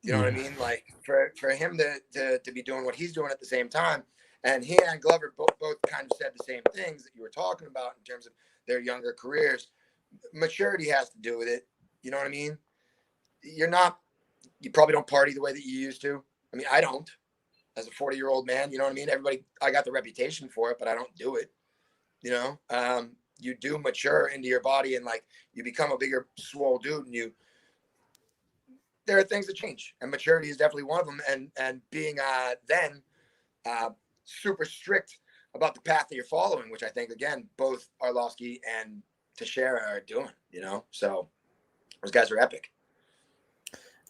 You know what I mean? Like for him to be doing what he's doing at the same time. And he and Glover both kind of said the same things that you were talking about in terms of their younger careers. Maturity has to do with it. You know what I mean? You probably don't party the way that you used to. I mean, I don't, as a 40-year-old man. You know what I mean? Everybody, I got the reputation for it, but I don't do it. You know, you do mature into your body, and like you become a bigger, swole dude, and there are things that change, and maturity is definitely one of them. And being super strict about the path that you're following, which I think, again, both Arlovski and Teixeira are doing, you know, so those guys are epic.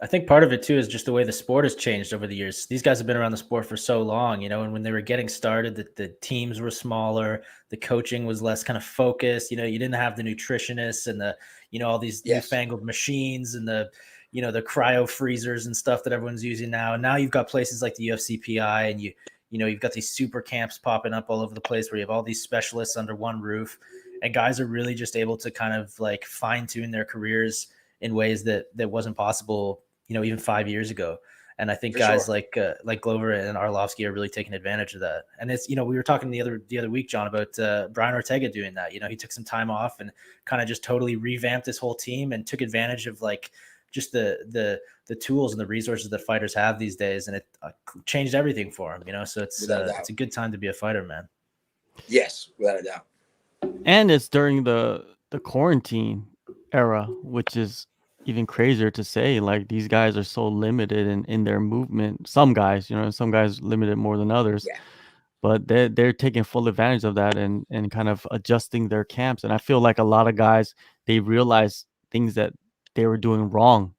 I think part of it too is just the way the sport has changed over the years. These guys have been around the sport for so long, you know, and when they were getting started, the teams were smaller, the coaching was less kind of focused, you know, you didn't have the nutritionists and the, you know, all these newfangled machines and the, you know, the cryo freezers and stuff that everyone's using now. And now you've got places like the UFC PI, and you know, you've got these super camps popping up all over the place where you have all these specialists under one roof, and guys are really just able to kind of like fine tune their careers in ways that wasn't possible, you know, even 5 years ago. And I think guys like Glover and Arlovski are really taking advantage of that. And it's, you know, we were talking the other week, Jon, about Brian Ortega doing that. You know, he took some time off and kind of just totally revamped his whole team and took advantage of like just the tools and the resources that fighters have these days, and it changed everything for him, you know. So it's a good time to be a fighter, man. Yes, without a doubt. And it's during the quarantine era, which is even crazier to say. Like these guys are so limited in their movement. Some guys, you know, some guys limited more than others. Yeah. But they're taking full advantage of that and kind of adjusting their camps. And I feel like a lot of guys, they realize things that they were doing wrong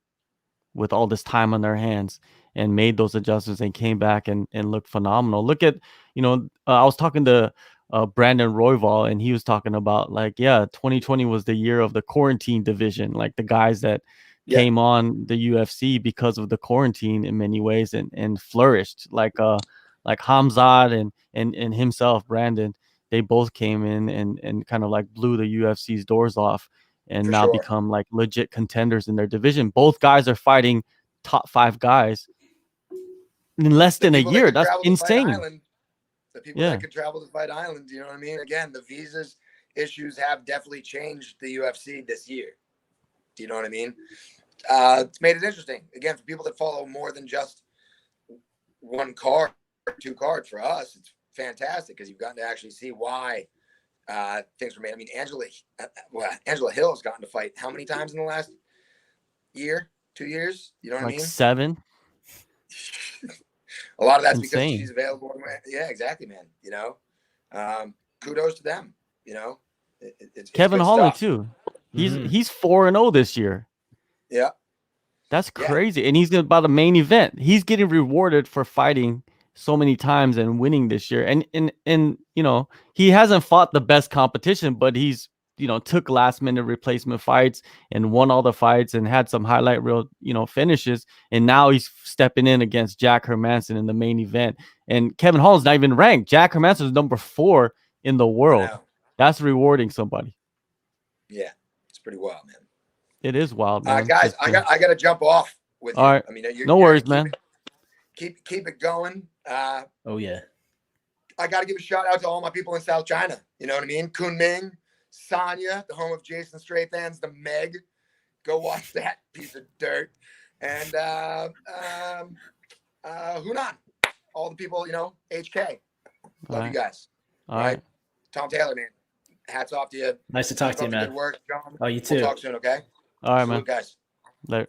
with all this time on their hands and made those adjustments and came back and looked phenomenal. Look at, you know, I was talking to Brandon Royval, and he was talking about like, 2020 was the year of the quarantine division, like the guys that came on the UFC because of the quarantine in many ways and flourished, like Hamzat and himself, Brandon. They both came in and kind of like blew the UFC's doors off and now become like legit contenders in their division. Both guys are fighting top 5 guys in less than a year. That's insane. The people that could travel to Fight Island, you know what I mean? Again, the visas issues have definitely changed the UFC this year. Do you know what I mean? it's made it interesting. Again, for people that follow more than just one card, two cards, for us, it's fantastic because you've gotten to actually see why things were made. I mean, Angela Hill has gotten to fight how many times in the last year, 2 years? You know what I mean? 7. A lot of that's Insane. because she's available. Yeah, exactly, man. You know, kudos to them. You know, it's Kevin good Holland stuff. too. He's 4-0 this year. Yeah, That's crazy. And he's about a main event. He's getting rewarded for fighting so many times and winning this year. And you know, he hasn't fought the best competition, but he's, you know, took last minute replacement fights and won all the fights and had some highlight reel, you know, finishes. And now he's stepping in against Jack Hermanson in the main event. And Kevin Holland's not even ranked. Jack Hermanson is number 4 in the world. That's rewarding somebody. Yeah, it's pretty wild, man. It is wild, man. Guys, I got to jump off with you. All right. I mean, no worries, man. Keep it going. Oh yeah. I got to give a shout out to all my people in South China. You know what I mean? Kunming, Sanya, the home of Jason Strathans, the Meg. Go watch that piece of dirt. And Hunan, all the people, you know, HK. Love you guys. All right. Tom Taylor, man. Hats off to you. Nice to talk to you, man. Good work, John. Oh, you too. We'll talk soon, okay? All right, Salute, man. Guys. Later.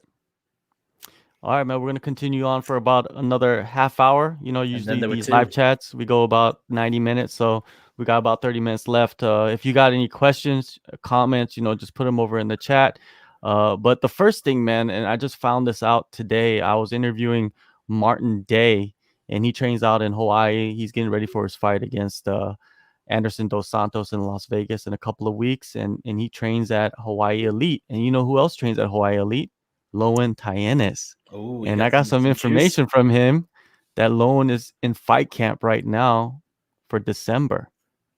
All right, man. We're gonna continue on for about another half hour. You know, usually these live chats we go about 90 minutes, so we got about 30 minutes left. If you got any questions, comments, you know, just put them over in the chat. But the first thing, man, and I just found this out today. I was interviewing Martin Day, and he trains out in Hawaii. He's getting ready for his fight against Anderson Dos Santos in Las Vegas in a couple of weeks, and he trains at Hawaii Elite. And you know who else trains at Hawaii Elite? Lowen Tayenes. Oh, and I got some information from him that Lowen is in fight camp right now for December.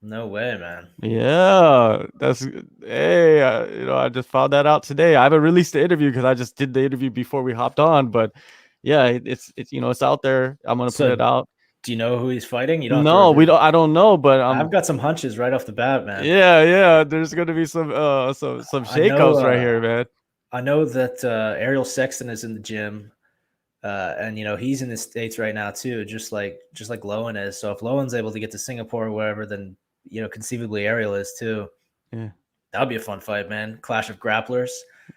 No way, man. Yeah, that's hey, you know, I just found that out today. I haven't released the interview because I just did the interview before we hopped on, but yeah, it's you know, it's out there. I'm gonna put it out. Do you know who he's fighting? You don't. No, we don't. I don't know, but I've got some hunches right off the bat, man. Yeah. There's gonna be some shakeups right here, man. I know that Ariel Sexton is in the gym, and you know he's in the States right now too, just like Lowen is. So if Lowen's able to get to Singapore or wherever, then you know conceivably Ariel is too. Yeah, that'll be a fun fight, man. Clash of grapplers.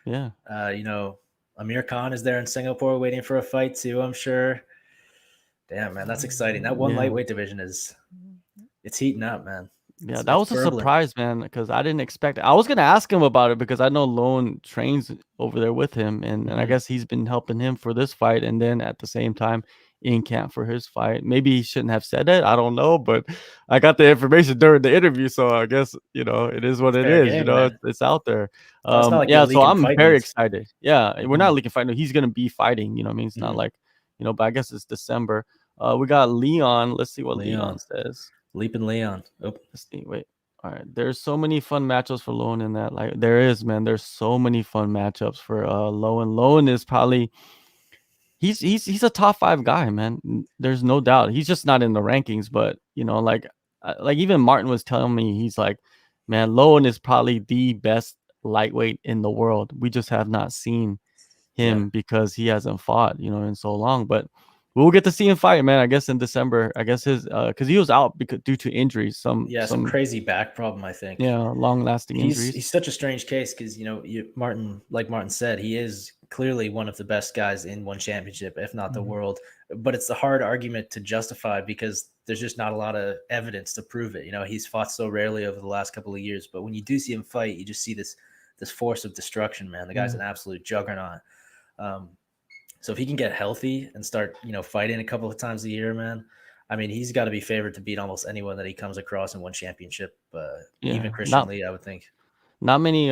Yeah. You know, Amir Khan is there in Singapore waiting for a fight too, I'm sure. Damn, man, that's exciting. That one lightweight division it's heating up, man. Yeah, that was a surprise, man, because I didn't expect it. I was gonna ask him about it because I know Lowen trains over there with him, and I guess he's been helping him for this fight, and then at the same time in camp for his fight. Maybe he shouldn't have said it. I don't know, but I got the information during the interview, so I guess you know it is what it is. You know, it's out there. Yeah, so I'm very excited. Yeah, we're not leaking fight. No, he's gonna be fighting. You know, what I mean, it's not like you know, but I guess it's December. We got Leon. Let's see what Leon says. Leaping Leon. Oh, let's see. Wait. All right. There's so many fun matchups for Lowen in that. Like there is, man. There's so many fun matchups for Lowen. Lowen is probably he's a top 5 guy, man. There's no doubt. He's just not in the rankings, but you know, like even Martin was telling me, he's like, man, Lowen is probably the best lightweight in the world. We just have not seen him because he hasn't fought, you know, in so long, but we'll get to see him fight, man. I guess in December. I guess his because he was out due to injuries. Some crazy back problem, I think. Yeah, long-lasting injuries. He's such a strange case because you know, like Martin said, he is clearly one of the best guys in one championship, if not the world. But it's a hard argument to justify because there's just not a lot of evidence to prove it. You know, he's fought so rarely over the last couple of years, but when you do see him fight, you just see this force of destruction, man. The guy's an absolute juggernaut. So if he can get healthy and start, you know, fighting a couple of times a year, man, I mean, he's got to be favored to beat almost anyone that he comes across in one championship. Even Christian Lee, I would think. Not many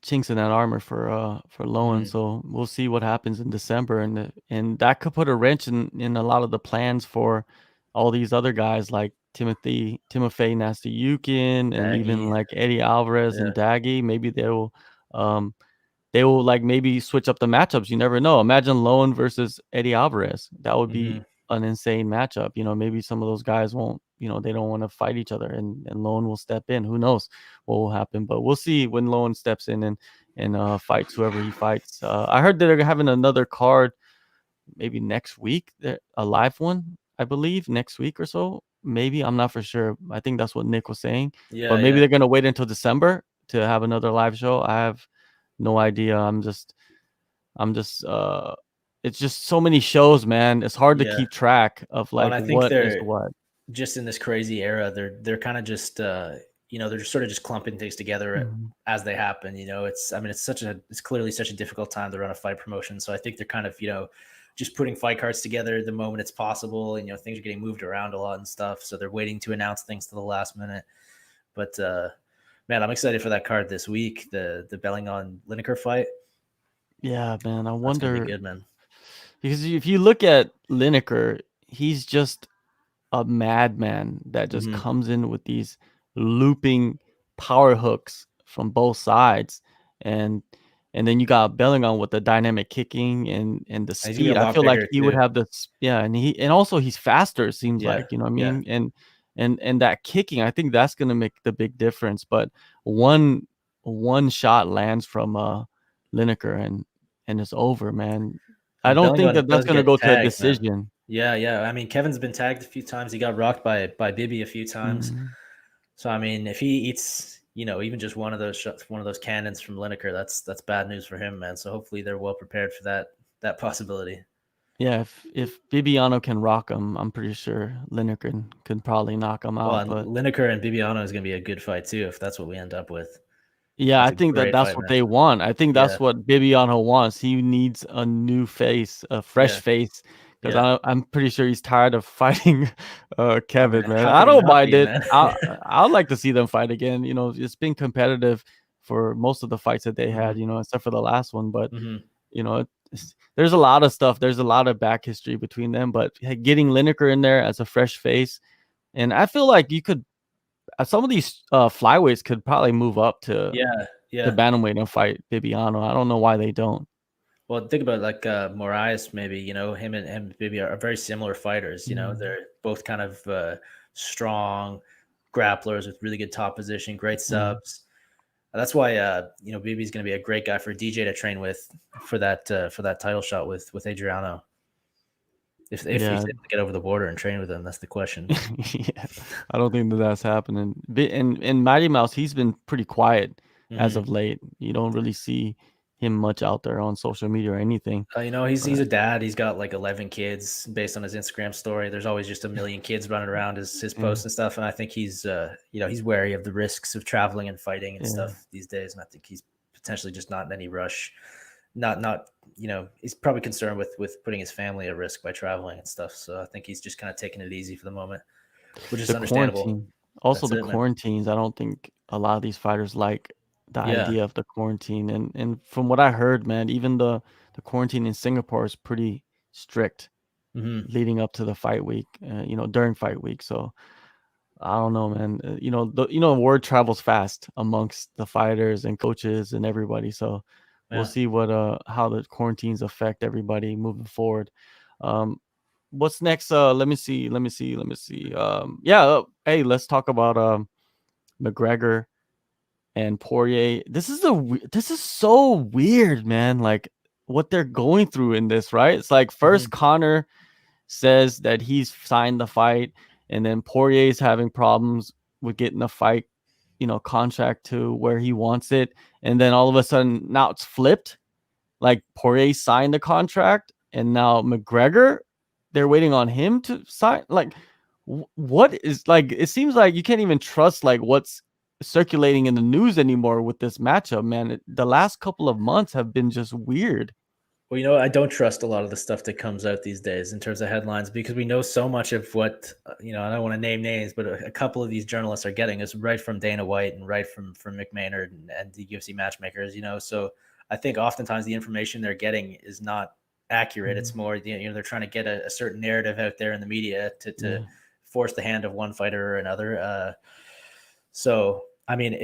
chinks in that armor for Lowen, so we'll see what happens in December, and that could put a wrench in a lot of the plans for all these other guys like Timofey Nastasiukin and even like Eddie Alvarez and Daggy. Maybe they will like maybe switch up the matchups. You never know. Imagine Lowen versus Eddie Alvarez. That would be an insane matchup. You know, maybe some of those guys won't, you know, they don't want to fight each other and Lowen will step in. Who knows what will happen, but we'll see when Lowen steps in and and fights whoever he fights. I heard that they're having another card maybe next week, a live one, I believe, next week or so. Maybe, I'm not for sure. I think that's what Nick was saying. Yeah, But maybe yeah. they're gonna wait until December to have another live show. I have no idea. I'm just it's just so many shows, man. It's hard to Yeah. keep track of Well, and like I think what is they're what. just in this crazy era. They're kind of just they're just sort of just clumping things together Mhm. as they happen. It's clearly such a difficult time to run a fight promotion. So I think they're kind of just putting fight cards together the moment it's possible, and things are getting moved around a lot and stuff. So they're waiting to announce things to the last minute. But man, I'm excited for that card this week. The Bellingham Lineker fight. Yeah, man. I That's gonna be wonder, good, man. because if you look at Lineker, he's just a madman that just Mhm. comes in with these looping power hooks from both sides, and then you got Bellingham with the dynamic kicking and the He's gonna be a speed. I lot feel like bigger he would too. have this, yeah, and also he's faster. It seems Yeah, like, you know what I yeah. mean, and that kicking, I think that's gonna make the big difference. But one shot lands from Lineker, and it's over, man. I And don't think Bellingham that that's does gonna get go to a tagged, man. decision. Yeah, yeah. I mean, Kevin's been tagged a few times. He got rocked by Bibby a few times. Mhm. So I mean, if he eats, even just one of those shots, one of those cannons from Lineker, that's bad news for him, man. So hopefully they're well prepared for that possibility. Yeah, if Bibiano can rock him, I'm pretty sure Lineker can probably knock him Well, out. and But Lineker and Bibiano is going to be a good fight too, if that's what we end up with. yeah, That's I a think that great that's fight what they matchup. want. I think Yeah, that's what Bibiano wants. He needs a new face, a fresh yeah, face, because yeah. I'm pretty sure he's tired of fighting I Kevin, mean, man. how I could he don't not mind be, it. man? I'd like to see them fight again. It's been competitive for most of the fights that they had, Mhm, except for the last one. But mhm. there's a lot of stuff. There's a lot of back history between them. But getting Lineker in there as a fresh face, and I feel like you could, some of these flyweights could probably move up to Yeah, yeah. bantamweight and fight Bibiano. I don't know why they don't. Well, think about like Moraes, maybe, him and Bibi are very similar fighters. Mm. They're both kind of strong grapplers with really good top position, great Mm. subs. That's why Bibi's going to be a great guy for DJ to train with for that title shot with Adriano. If he's Yeah. able to get over the border and train with him, that's the question. Yeah, I don't think that's happening. And Mighty Mouse, he's been pretty quiet as Mhm. of late. You don't really see him much out there on social media or anything. He's But a dad. He's got like 11 kids based on his Instagram story. There's always just a million kids running around his yeah, posts and stuff. And I think he's he's wary of the risks of traveling and fighting and yeah. stuff these days. And I think he's potentially just not in any rush. Not he's probably concerned with putting his family at risk by traveling and stuff. So I think he's just kind of taking it easy for the moment, which is The understandable. quarantine, also That's the it, man. quarantines. I don't think a lot of these fighters like the Yeah. idea of the quarantine. And from what I heard, man, even the quarantine in Singapore is pretty strict Hmm. leading up to the fight week. During fight week. So I don't know, man. Word travels fast amongst the fighters and coaches and everybody. So we'll Yeah. see how the quarantines affect everybody moving forward. What's next? Let me see. Hey, let's talk about McGregor and Poirier. This is so weird, man. Like what they're going through in this, right? It's like first Hmm. Conor says that he's signed the fight, and then Poirier's having problems with getting the fight, contract to where he wants it, and then all of a sudden now it's flipped. Like Poirier signed the contract, and now McGregor, they're waiting on him to sign. Like, what is, like? It seems like you can't even trust like what's circulating in the news anymore with this matchup, man. The last couple of months have been just weird. Well, I don't trust a lot of the stuff that comes out these days in terms of headlines because we know so much of what, I don't want to name names, but a couple of these journalists are getting is right from Dana White and right from McMahon and the UFC matchmakers, So I think oftentimes the information they're getting is not accurate. It's more, they're trying to get a certain narrative out there in the media to Yeah. force the hand of one fighter or another. So, I mean,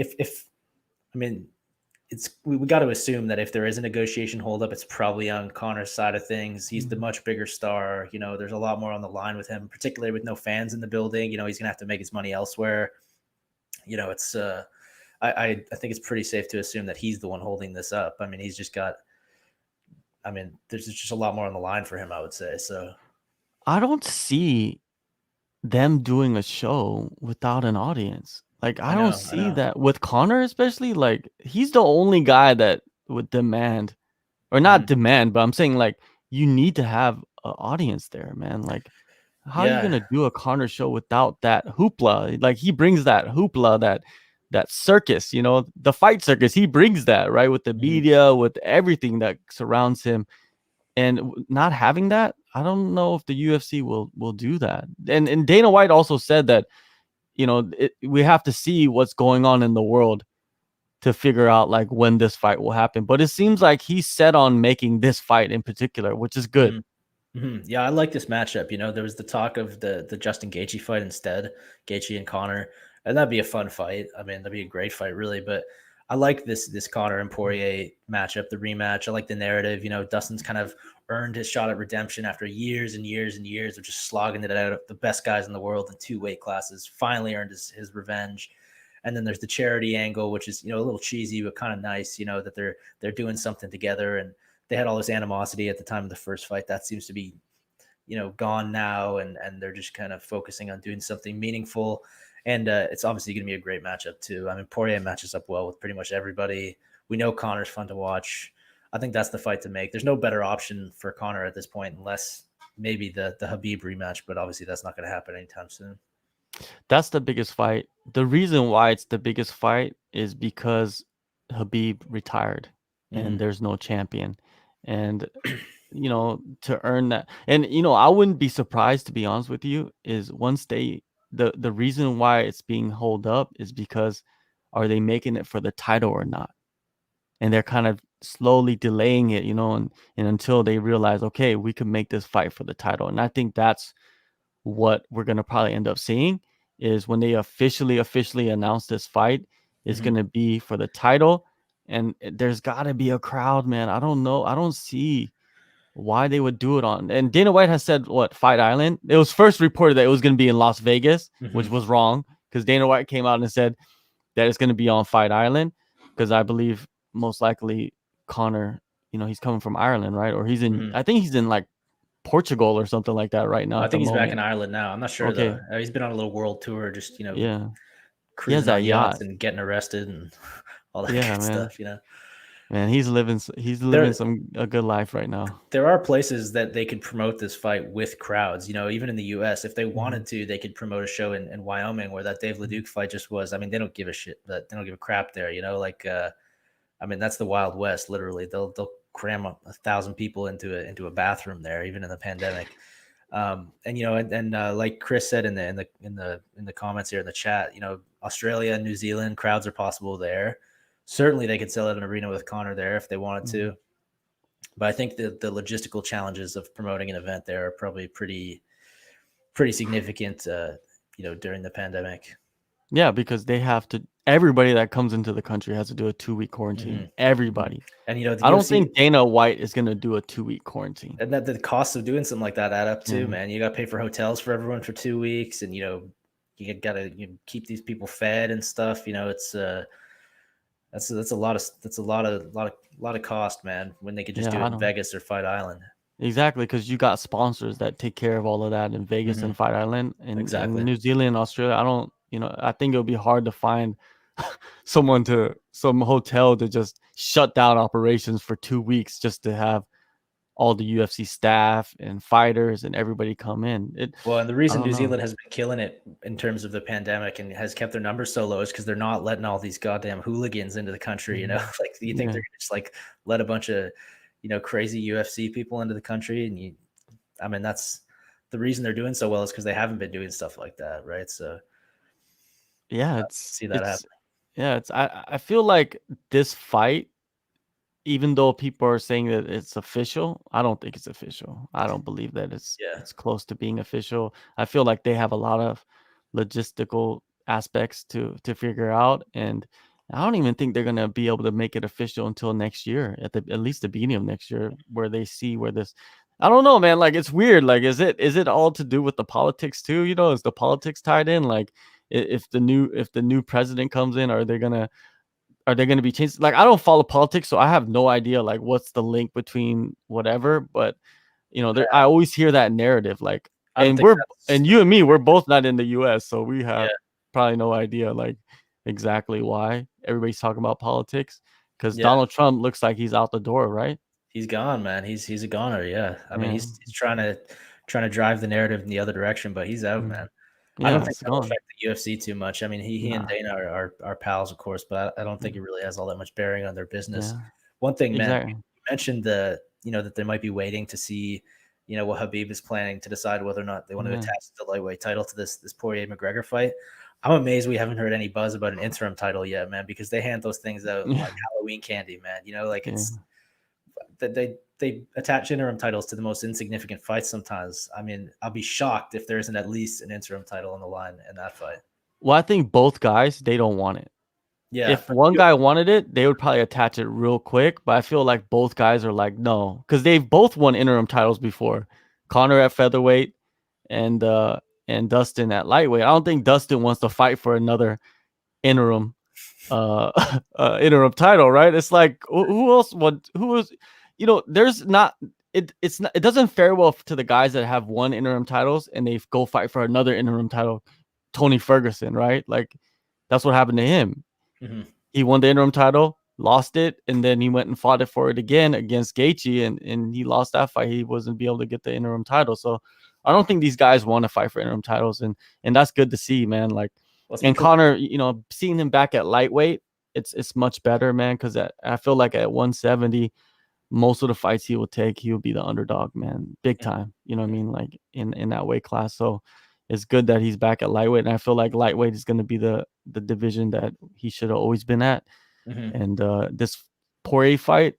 we got to assume that if there is a negotiation holdup, it's probably on Conor's side of things. He's the much bigger star. There's a lot more on the line with him, particularly with no fans in the building. He's gonna have to make his money elsewhere. It's I think it's pretty safe to assume that he's the one holding this up. I mean, he's just got. I mean, there's just a lot more on the line for him, I would say. So I don't see them doing a show without an audience. Like, I don't see that with Conor, especially. Like, he's the only guy that would demand, or not demand, but I'm saying, like, you need to have an audience there, man. Like, how are you gonna do a Conor show without that hoopla? Like, he brings that hoopla, that circus, you know, the fight circus. He brings that, right, with the media, with everything that surrounds him. And not having that, I don't know if the UFC will do that. And Dana White also said that, you know, we have to see what's going on in the world to figure out like when this fight will happen. But it seems like he's set on making this fight in particular, which is good. Yeah, I like this matchup. You know, there was the talk of the Justin Gaethje fight instead, Gaethje and Conor, and that'd be a fun fight. I mean, that'd be a great fight, really. But I like this Conor and Poirier matchup, the rematch. I like the narrative. You know, Dustin's kind of earned his shot at redemption after years and years and years of just slogging it out of the best guys in the world in 2 weight classes. Finally earned his revenge. And then there's the charity angle, which is, you know, a little cheesy but kind of nice. You know, that they're doing something together, and they had all this animosity at the time of the first fight. That seems to be, you know, gone now, and they're just kind of focusing on doing something meaningful. And it's obviously going to be a great matchup too. I mean, Poirier matches up well with pretty much everybody. We know Conor's fun to watch. I think that's the fight to make. There's no better option for Conor at this point, unless maybe the Khabib rematch, but obviously that's not going to happen anytime soon. That's the biggest fight. The reason why it's the biggest fight is because Khabib retired and there's no champion. And, you know, to earn that. And, you know, I wouldn't be surprised, to be honest with you, is once the reason why it's being held up is because are they making it for the title or not? And they're kind of slowly delaying it, you know, and until they realize, okay, we could make this fight for the title. And I think that's what we're going to probably end up seeing is when they officially announce this fight is going to be for the title. And there's got to be a crowd, man. I don't know. I don't see why they would do it on. And Dana White has said, what, Fight Island? It was first reported that it was going to be in Las Vegas, which was wrong because Dana White came out and said that it's going to be on Fight Island because I believe most likely Conor, you know, he's coming from Ireland, right? Or he's in, I think he's in like Portugal or something like that right now. I think he's back in Ireland now. I'm not sure though. He's been on a little world tour, just, you know, cruising on yachts and getting arrested and all that kind of stuff, you know. Man, he's living a good life right now. There are places that they could promote this fight with crowds, you know, even in the US. If they wanted to, they could promote a show in Wyoming where that Dave LeDuc fight just was. I mean, they don't give a shit, but they don't give a crap there, you know, like I mean, that's the Wild West, literally. They'll cram 1,000 people into a bathroom there, even in the pandemic. And you know, and like Chris said in the comments here in the chat, you know, Australia, New Zealand, crowds are possible there. Certainly, they could sell out an arena with Conor there if they wanted to. But I think the logistical challenges of promoting an event there are probably pretty significant, you know, during the pandemic. Yeah, because they have to. Everybody that comes into the country has to do a 2-week quarantine. Everybody. And, you know, I don't think Dana White is going to do a 2-week quarantine. And that the costs of doing something like that add up too, man. You got to pay for hotels for everyone for 2 weeks, and, you know, you got to keep these people fed and stuff. You know, it's that's a lot of cost, man. When they could just do it in Vegas or Fight Island. Exactly, because you got sponsors that take care of all of that in Vegas and Fight Island, and in New Zealand and Australia. I think it'll be hard to find some hotel to just shut down operations for 2 weeks just to have all the UFC staff and fighters and everybody come in. And the reason New Zealand has been killing it in terms of the pandemic and has kept their numbers so low is because they're not letting all these goddamn hooligans into the country. You know, like you think they're just like let a bunch of, you know, crazy UFC people into the country, and I mean, that's the reason they're doing so well is because they haven't been doing stuff like that, right? So see that happen. Yeah, I feel like this fight, even though people are saying that it's official, I don't think it's official. I don't believe that it's close to being official. I feel like they have a lot of logistical aspects to figure out, and I don't even think they're gonna be able to make it official until next year, at least the beginning of next year, where they see where this. I don't know, man. Like, it's weird. Like, is it all to do with the politics too? You know, is the politics tied in? Like, if the new president comes in, are they gonna be changed? Like, I don't follow politics, so I have no idea like what's the link between whatever. But I always hear that narrative, like, I don't and think that's you and me, we're both not in the U.S., so we have yeah. probably no idea like exactly why everybody's talking about politics. Because Yeah. Donald Trump looks like he's out the door, right? He's gone, man. He's a goner. Yeah. I mean, Yeah. he's trying to drive the narrative in the other direction, but he's out, man. I don't Yeah, think it's that'll gone. affect the UFC too much. I mean, he and Nah. Dana are pals, of course, but I don't think it really has all that much bearing on their business. Yeah, One thing, man, exactly. you mentioned that they might be waiting to see, what Khabib is planning to decide whether or not they want to Yeah. attach the lightweight title to this Poirier McGregor fight. I'm amazed we haven't heard any buzz about an interim title yet, man, because they hand those things out like Halloween candy, man. Like it's that they attach interim titles to the most insignificant fights sometimes. I mean, I'll be shocked if there isn't at least an interim title on the line in that fight. Well, I think both guys, they don't want it. Yeah. If one guy wanted it, they would probably attach it real quick. But I feel like both guys are like, no, because they've both won interim titles before. Conor at featherweight and Dustin at lightweight. I don't think Dustin wants to fight for another interim interim title, right? It's like, who else would, who is, there's not, it's not, it doesn't fare well to the guys that have won interim titles and they go fight for another interim title. Tony Ferguson, right? Like, that's what happened to him. Mm-hmm. He won the interim title, lost it, and then he went and fought it for it again against Gaethje, and he lost that fight. He wasn't be able to get the interim title. So I don't think these guys want to fight for interim titles, and that's good to see, man. Like, and Conor, seeing him back at lightweight, it's much better, man, because I feel like at 170, most of the fights he will take, he will be the underdog, man, big time. You know what I mean? Like in that weight class. So it's good that he's back at lightweight, and I feel like lightweight is going to be the division that he should have always been at. Mm-hmm. And this Poirier fight,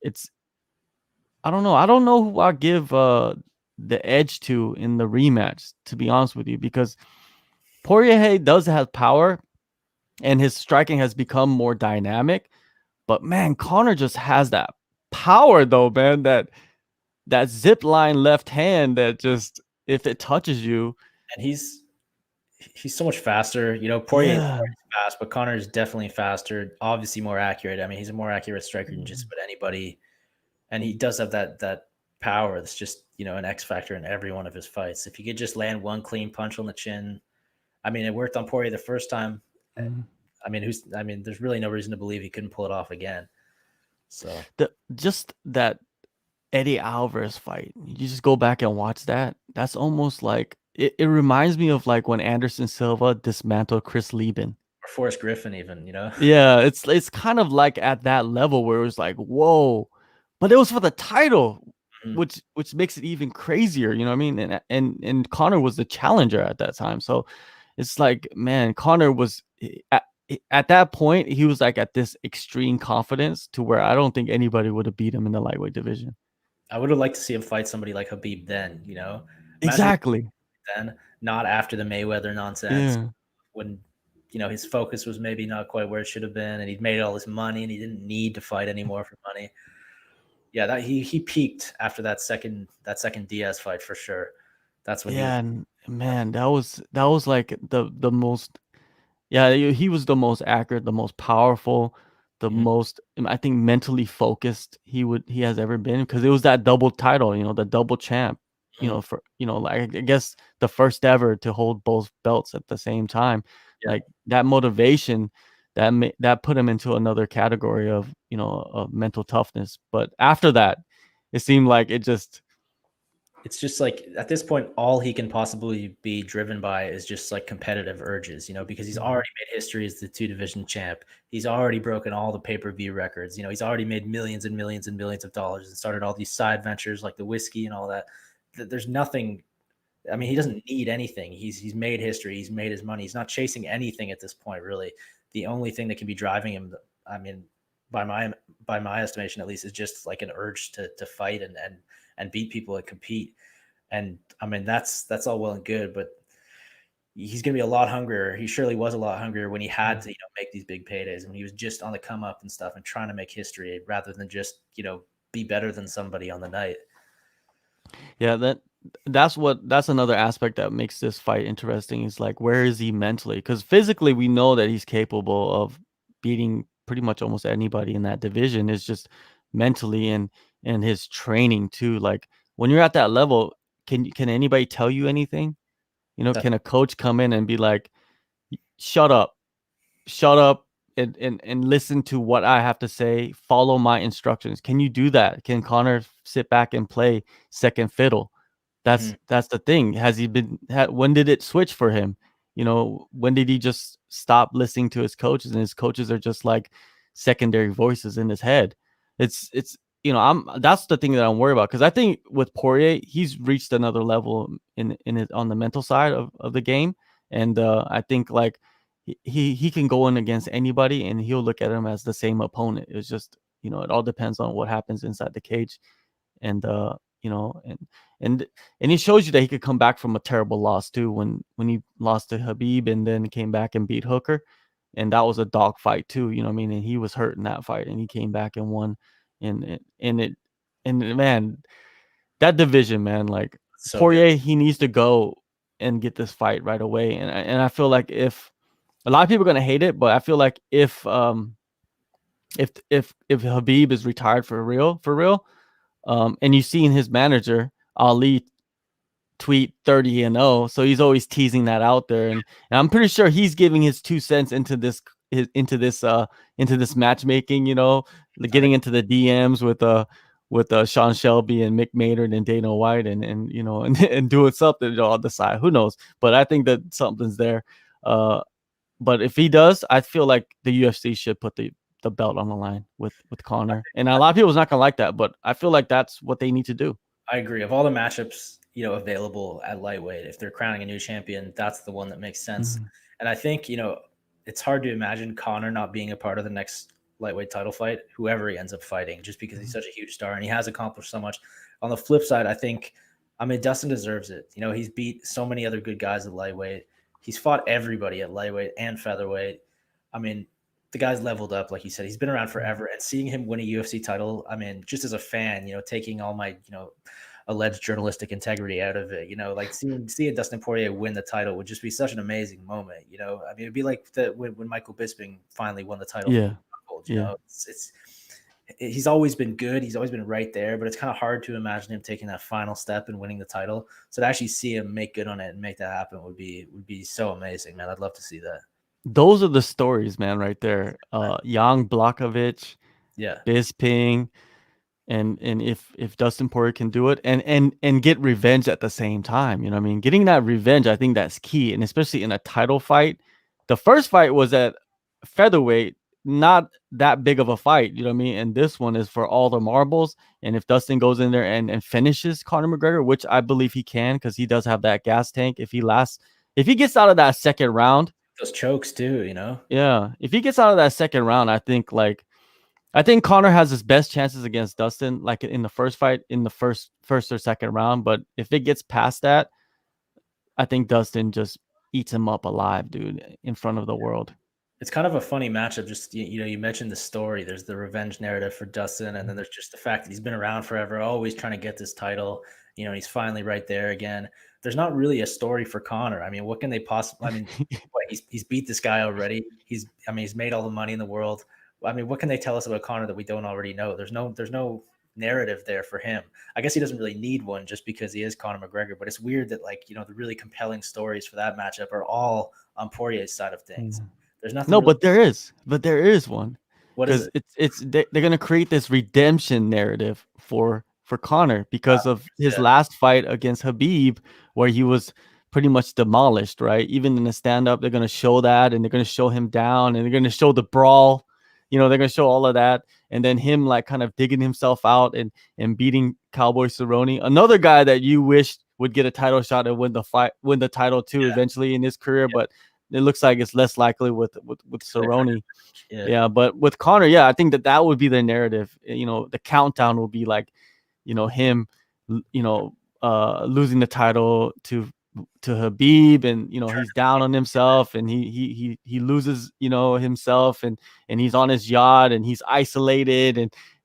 I don't know who I give the edge to in the rematch, to be honest with you, because Poirier does have power, and his striking has become more dynamic. But man, Conor just has that power, though, man. That zip line left hand that just, if it touches you, and he's so much faster. Poirier's fast, but Conor is definitely faster. Obviously more accurate. I mean, he's a more accurate striker than just about anybody, and he does have that power. That's just an X factor in every one of his fights. If you could just land one clean punch on the chin, I mean, it worked on Poirier the first time. I mean, there's really no reason to believe he couldn't pull it off again. So just that Eddie Alvarez fight, you just go back and watch that. That's almost like it reminds me of like when Anderson Silva dismantled Chris Lieben or Forrest Griffin, even. Yeah, it's kind of like at that level where it was like, whoa, but it was for the title, which makes it even crazier. You know what I mean? And Conor was the challenger at that time, so it's like, man, Conor was at that point, he was like at this extreme confidence to where I don't think anybody would have beat him in the lightweight division. I would have liked to see him fight somebody like Khabib then, Exactly. Then, not after the Mayweather nonsense, when his focus was maybe not quite where it should have been, and he'd made all this money and he didn't need to fight anymore for money. Yeah, that he peaked after that second Diaz fight for sure. That's when man, that was like the most. Yeah, he was the most accurate, the most powerful, the most, I think, mentally focused he has ever been, because it was that double title, the double champ, for like, I guess the first ever to hold both belts at the same time. Like that motivation that put him into another category of of mental toughness. But after that, it seemed like it's just like at this point, all he can possibly be driven by is just like competitive urges, because he's already made history as the 2-division champ. He's already broken all the pay-per-view records. He's already made millions and millions and millions of dollars and started all these side ventures like the whiskey and all that. There's nothing. I mean, he doesn't need anything. He's made history. He's made his money. He's not chasing anything at this point, really. The only thing that can be driving him, I mean, by my estimation at least, is just like an urge to fight and beat people and compete. And I mean, that's all well and good, but he's going to be a lot hungrier. He surely was a lot hungrier when he had to, make these big paydays, when he was just on the come up and stuff and trying to make history rather than just, be better than somebody on the night. Yeah, that's another aspect that makes this fight interesting, is like, where is he mentally? Because physically we know that he's capable of beating pretty much almost anybody in that division. It's just mentally and his training too. Like, when you're at that level, can anybody tell you anything? You know, can a coach come in and be like, shut up and listen to what I have to say, follow my instructions? Can you do that? Can Conor sit back and play second fiddle? That's the thing. Has he been, when did it switch for him? You know, when did he just stop listening to his coaches, and his coaches are just like secondary voices in his head? It's you know, that's the thing that I'm worried about, because I think with Poirier, he's reached another level in his, on the mental side of the game. And I think like he can go in against anybody and he'll look at him as the same opponent. It's just, you know, it all depends on what happens inside the cage. And you know, and he shows you that he could come back from a terrible loss too, when he lost to Khabib and then came back and beat Hooker, and that was a dog fight too, you know what I mean? And he was hurt in that fight and he came back and won. And man, that division, man, like, So Poirier, good. he needs to go and get this fight right away. And I feel like, if a lot of people are gonna hate it, but I feel like if Khabib is retired for real, and you've seen his manager Ali tweet 30-0, so he's always teasing that out there, and I'm pretty sure he's giving his 2 cents into this matchmaking, you know, getting into the DMs with Sean Shelby and Mick Maynard and Dana White, and you know, and doing something on the side. Who knows? But I think that something's there. But if he does, I feel like the UFC should put the belt on the line with Conor. And a lot of people's not gonna like that, but I feel like that's what they need to do. I agree. Of all the matchups, you know, available at lightweight, if they're crowning a new champion, that's the one that makes sense. And I think, you know, it's hard to imagine Conor not being a part of the next lightweight title fight, whoever he ends up fighting, just because he's such a huge star and he has accomplished so much. On the flip side, I mean, Dustin deserves it. You know, he's beat so many other good guys at lightweight. He's fought everybody at lightweight and featherweight. I mean, the guy's leveled up, like you said. He's been around forever, and seeing him win a UFC title, I mean, just as a fan, you know, taking all my, you know, alleged journalistic integrity out of it, you know, like seeing Dustin Poirier win the title would just be such an amazing moment, you know. I mean, it'd be like when Michael Bisping finally won the title. Yeah, you know, he's always been good. He's always been right there, but it's kind of hard to imagine him taking that final step and winning the title. So to actually see him make good on it and make that happen would be so amazing, man. I'd love to see that. Those are the stories, man, right there. Jan Blachowicz, Yeah, Bisping, and if Dustin Poirier can do it and get revenge at the same time, you know what I mean? Getting that revenge, I think that's key, and especially in a title fight. The first fight was at featherweight, not that big of a fight, you know what I mean? And this one is for all the marbles. And if Dustin goes in there and finishes Conor McGregor, which I believe he can, because he does have that gas tank, if he gets out of that second round, those chokes too, you know. Yeah, if he gets out of that second round, I think Conor has his best chances against Dustin, like in the first fight, in the first or second round. But if it gets past that, I think Dustin just eats him up alive, dude, in front of the world. It's kind of a funny matchup. Just, you know, you mentioned the story. There's the revenge narrative for Dustin, and then there's just the fact that he's been around forever, always trying to get this title. You know, he's finally right there again. There's not really a story for Conor. I mean, what can they possibly? I mean, he's beat this guy already. He's made all the money in the world. I mean, what can they tell us about Conor that we don't already know? There's no narrative there for him. I guess he doesn't really need one just because he is Conor McGregor. But it's weird that, like, you know, the really compelling stories for that matchup are all on Poirier's side of things. There's nothing. No, really... but there is one. What is it? They're gonna create this redemption narrative for Conor because of his last fight against Khabib, where he was pretty much demolished, right? Even in the stand-up, they're gonna show that, and they're gonna show him down, and they're gonna show the brawl. You know, they're gonna show all of that, and then him like kind of digging himself out and beating Cowboy Cerrone, another guy that you wish would get a title shot and win the title too eventually in his career, but it looks like it's less likely with Cerrone. Yeah, but with Conor, I think that would be the narrative. You know, the countdown will be like, you know, him, you know, losing the title to to Habib, and he's down on himself, and he loses himself, and he's on his yacht, and he's isolated,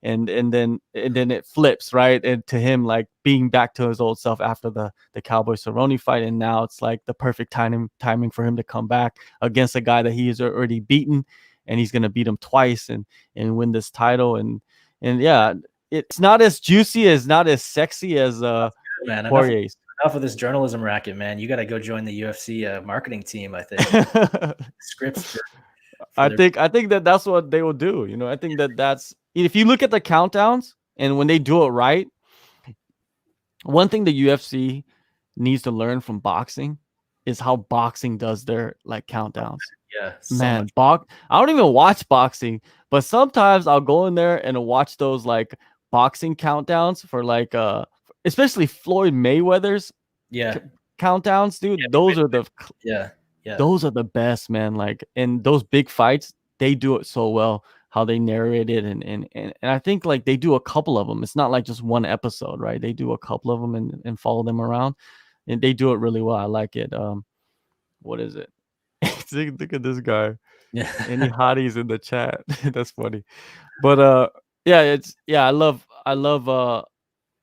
and then it flips right and to him like being back to his old self after the Cowboy Cerrone fight, and now it's like the perfect timing for him to come back against a guy that he has already beaten, and he's gonna beat him twice and win this title, and yeah, it's not as juicy, not as sexy as man, Poirier's. Enough of this journalism racket, man. You got to go join the UFC marketing team, I think. Scripts. I think that's what they will do. I think that's if you look at the countdowns and when they do it right. One thing the UFC needs to learn from boxing is how boxing does their like countdowns. Yeah, man, I don't even watch boxing, but sometimes I'll go in there and watch those like boxing countdowns for like especially Floyd Mayweather's countdowns, dude. Those are the those are the best, man. Like in those big fights, they do it so well, how they narrate it, and I think like they do a couple of them. It's not like just one episode, right? They do a couple of them and follow them around, and they do it really well. I like it. What is it? Look at this guy. Yeah. Any hotties in the chat? That's funny. But I love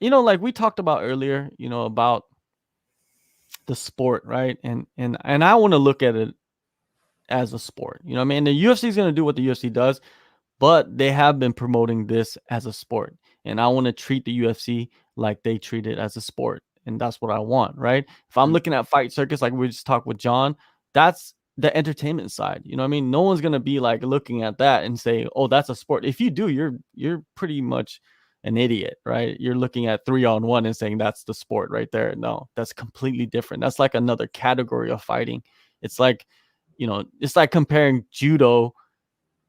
like we talked about earlier, about the sport, right? And I want to look at it as a sport. I mean, the UFC is going to do what the UFC does, but they have been promoting this as a sport. And I want to treat the UFC like they treat it as a sport. And that's what I want, right? If I'm looking at Fight Circus, like we just talked with Jon, that's the entertainment side. I mean, no one's going to be like looking at that and say, oh, that's a sport. If you do, you're pretty much an idiot, right? You're looking at 3-on-1 and saying that's the sport right there. No, that's completely different. That's like another category of fighting. It's like, it's like comparing judo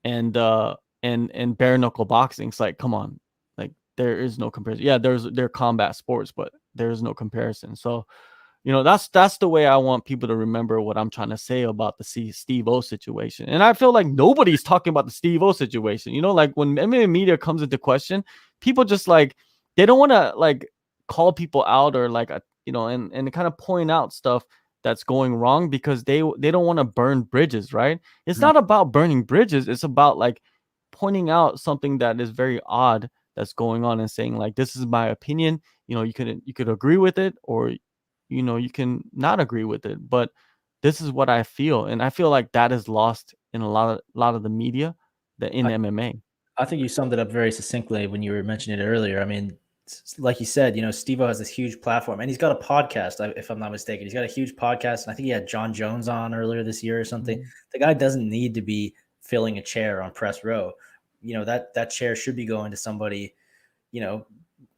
and bare knuckle boxing. It's like, come on, like there is no comparison. Yeah, they're combat sports, but there is no comparison. So, that's the way I want people to remember what I'm trying to say about the Steve-O situation. And I feel like nobody's talking about the Steve-O situation. Like when MMA media comes into question, people just like, they don't want to like call people out or like, and kind of point out stuff that's going wrong because they don't want to burn bridges, right? It's not about burning bridges. It's about like pointing out something that is very odd that's going on and saying like, this is my opinion. You could agree with it, or you can not agree with it, but this is what I feel. And I feel like that is lost in a lot of the media in MMA. I think you summed it up very succinctly when you were mentioning it earlier. I mean, like you said, Steve-O has this huge platform, and he's got a podcast, if I'm not mistaken. He's got a huge podcast, and I think he had John Jones on earlier this year or something. The guy doesn't need to be filling a chair on press row. That chair should be going to somebody,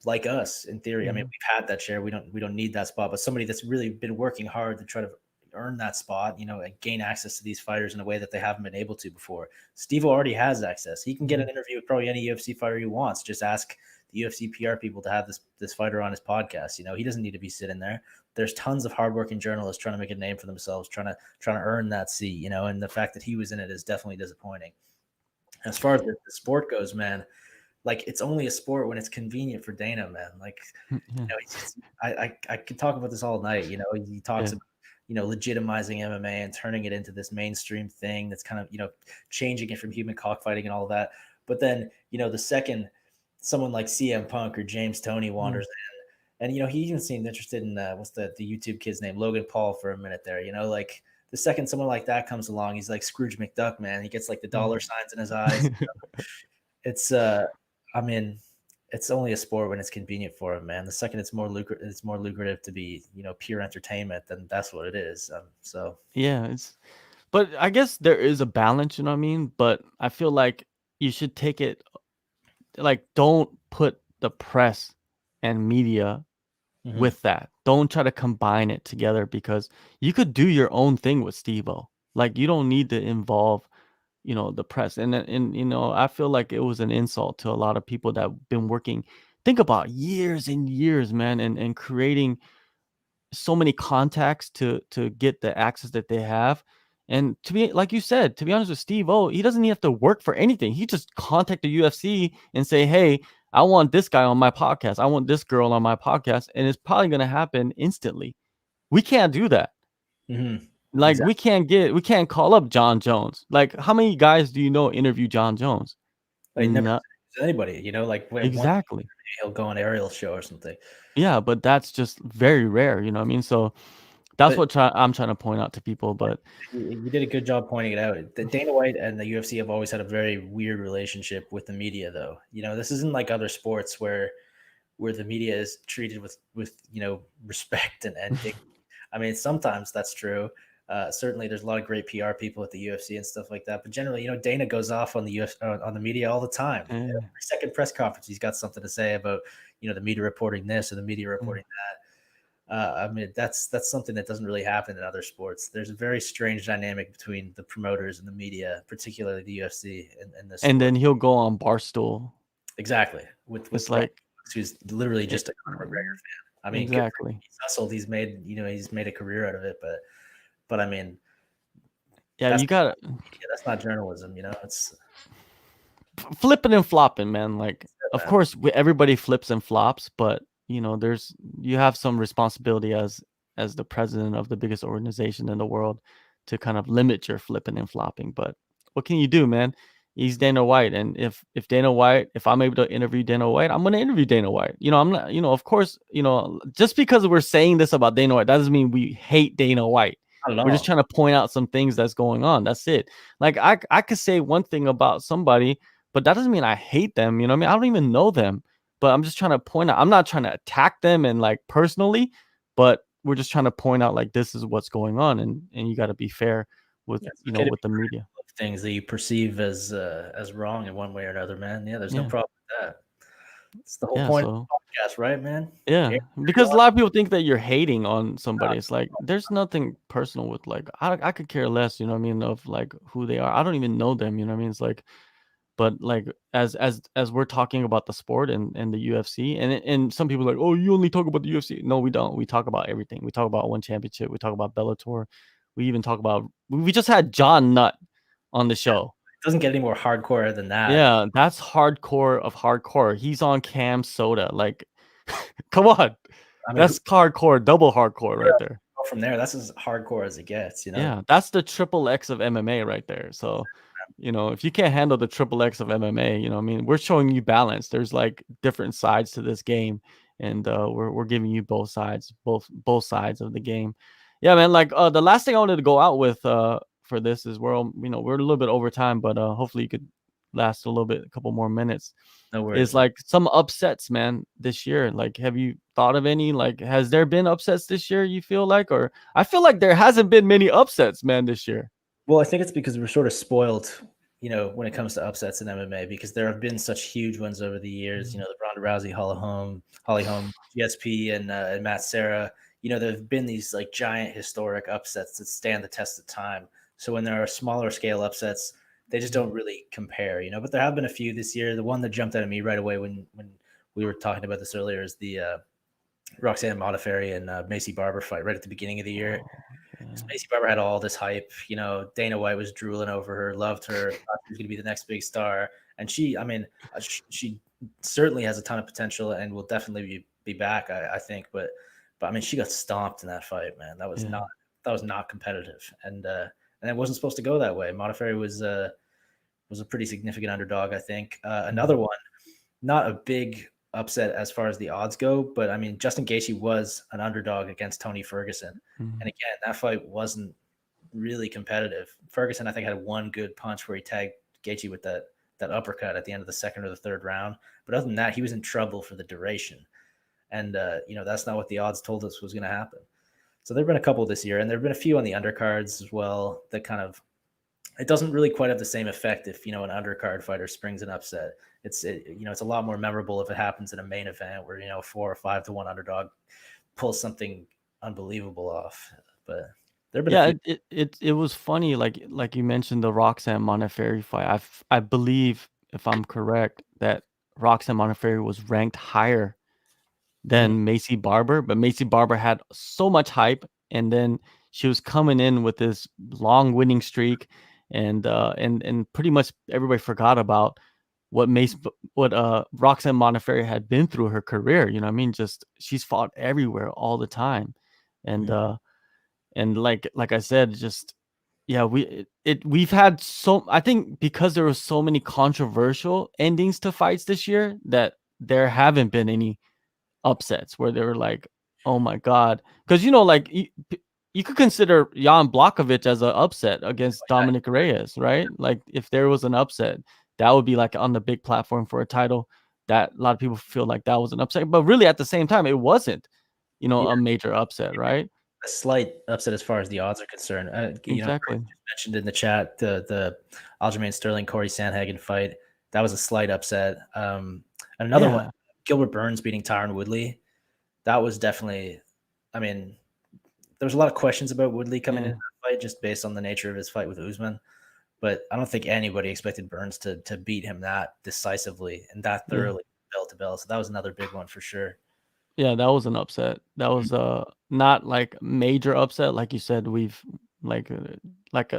like us in theory. I mean, we've had that chair. We don't need that spot, but somebody that's really been working hard to try to earn that spot, and gain access to these fighters in a way that they haven't been able to before. Steve already has access. He can get an interview with probably any UFC fighter he wants. Just ask the UFC PR people to have this fighter on his podcast. He doesn't need to be sitting there. There's tons of hardworking journalists trying to make a name for themselves, trying to earn that seat, and the fact that he was in it is definitely disappointing. As far as the sport goes, man, like it's only a sport when it's convenient for Dana, man. Like, I could talk about this all night. He talks about, legitimizing MMA and turning it into this mainstream thing that's kind of, changing it from human cockfighting and all of that. But then, the second someone like CM Punk or James Toney wanders in, and, he even seemed interested in, what's the YouTube kid's name? Logan Paul for a minute there, like the second someone like that comes along, he's like Scrooge McDuck, man. He gets like the dollar signs in his eyes. It's, I mean, it's only a sport when it's convenient for him, man. The second it's more lucrative to be, pure entertainment, then that's what it is. So yeah, but I guess there is a balance, you know what I mean? But I feel like you should take it, like, don't put the press and media with that. Don't try to combine it together, because you could do your own thing with Steve-O. Like, you don't need to involve the press. And I feel like it was an insult to a lot of people that have been working, think about years and years, man, and creating so many contacts to get the access that they have. And to be, like you said, to be honest with Steve-O, he doesn't have to work for anything. He just contact the UFC and say, hey, I want this guy on my podcast. I want this girl on my podcast. And it's probably going to happen instantly We can't do that. Mm-hmm. Like Exactly. we can't call up John Jones. Like how many guys do you know interview John Jones? Like never Not anybody, you know, like when one exactly. he'll go on Ariel's show or something. Yeah, but that's just very rare, you know what I mean? So that's But what I'm trying to point out to people. But you did a good job pointing it out. Dana White and the UFC have always had a very weird relationship with the media, though. You know, this isn't like other sports where the media is treated with you know, respect and dignity. I mean, sometimes that's true. Certainly, there's a lot of great PR people at the UFC and stuff like that. But generally, you know, Dana goes off on the on the media all the time. eh, Every second press conference, he's got something to say about, you know, the media reporting this or the media reporting that. I mean, that's something that doesn't really happen in other sports. There's a very strange dynamic between the promoters and the media, particularly the UFC and this and sport. then he'll go on Barstool. Exactly. With It's like who's literally just a Conor McGregor fan. I mean, exactly. he's hustled. He's made a career out of it. But I mean, Yeah, that's you got that's not journalism. You know, it's flipping and flopping, man. Like, of man. course, everybody flips and flops, but you know, you have some responsibility as the president of the biggest organization in the world to kind of limit your flipping and flopping. But what can you do, man? He's Dana White, and if I'm able to interview Dana White, I'm going to interview Dana White. You know, I'm not. You know, of course, you know, just because we're saying this about Dana White, that doesn't mean we hate Dana White. I don't know. We're just trying to point out some things that's going on. That's it. Like I could say one thing about somebody, but that doesn't mean I hate them. You know what I mean? I don't even know them, but I'm just trying to point out. I'm not trying to attack them and like personally, but we're just trying to point out like this is what's going on, and you got to be fair with with the media. Things that you perceive as wrong in one way or another, man. Yeah, there's no problem with that. It's the whole point of the podcast, right, man? Yeah, because a lot of people think that you're hating on somebody. It's like there's nothing personal with like I could care less, you know what I mean, of like who they are. I don't even know them, you know what I mean? It's like, but like as we're talking about the sport and the UFC, and some people are like, oh, you only talk about the UFC. No, we don't. We talk about everything. We talk about one championship. We talk about Bellator. We even talk about we just had Jon Nutt on the show. It doesn't get any more hardcore than that. Yeah, that's hardcore of hardcore. He's on Cam Soda. Like, come on. I mean, that's hardcore, double hardcore right there. From there, that's as hardcore as it gets, you know? Yeah, that's the triple X of MMA right there. So, you know, if you can't handle the triple X of MMA, you know, I mean, we're showing you balance. There's like different sides to this game, and we're giving you both sides sides of the game. Yeah, man. Like the last thing I wanted to go out with for this is we're a little bit over time, but hopefully you could last a couple more minutes. No worries. Is like some upsets, man, this year. Like, have you thought of any? Like, has there been upsets this year, you feel like? Or I feel like there hasn't been many upsets, man, this year. Well, I think it's because we're sort of spoiled, you know, when it comes to upsets in MMA, because there have been such huge ones over the years. You know, the Ronda Rousey, Holly Holm, GSP, and Matt Serra. You know, there have been these like giant historic upsets that stand the test of time. So when there are smaller scale upsets, they just don't really compare, you know. But there have been a few this year. The one that jumped out at me right away when we were talking about this earlier is the Roxanne Modafferi and Macy Barber fight right at the beginning of the year. Macy Barber had all this hype, you know. Dana White was drooling over her, loved her, thought she was going to be the next big star, and she certainly has a ton of potential and will definitely be back, I think. But I mean, she got stomped in that fight, man. That was not competitive, and it wasn't supposed to go that way. Modafferi was a pretty significant underdog, I think. Another one, not a big upset as far as the odds go, but I mean, Justin Gaethje was an underdog against Tony Ferguson. And again, that fight wasn't really competitive. Ferguson, I think, had one good punch where he tagged Gaethje with that uppercut at the end of the second or the third round. But other than that, he was in trouble for the duration. And, you know, that's not what the odds told us was going to happen. So there've been a couple this year, and there've been a few on the undercards as well that kind of, it doesn't really quite have the same effect if, you know, an undercard fighter springs an upset. It's a lot more memorable if it happens in a main event where, you know, 4 or 5 to 1 underdog pulls something unbelievable off. But there've been it was funny, like you mentioned the Roxanne Modafferi fight. I believe, if I'm correct, that Roxanne Modafferi was ranked higher than Macy Barber, but Macy Barber had so much hype, and then she was coming in with this long winning streak, and pretty much everybody forgot about what Roxanne Modafferi had been through her career. You know what I mean? Just she's fought everywhere all the time. and and like I said, just yeah, we've had so, I think because there were so many controversial endings to fights this year that there haven't been any upsets where they were like, oh my god, because like you could consider Jan Blachowicz as an upset against Dominic Reyes, right? Like if there was an upset, that would be like on the big platform for a title. That a lot of people feel like that was an upset, but really at the same time, it wasn't, a major upset, right? A slight upset as far as the odds are concerned. Exactly. Chris mentioned in the chat the Aljamain Sterling Corey Sandhagen fight. That was a slight upset. And another one, Gilbert Burns beating Tyron Woodley. That was definitely, I mean, there was a lot of questions about Woodley coming in that fight just based on the nature of his fight with Usman. But I don't think anybody expected Burns to beat him that decisively and that thoroughly, bell to bell. So that was another big one for sure. Yeah, that was an upset. That was not like major upset, like you said. We've like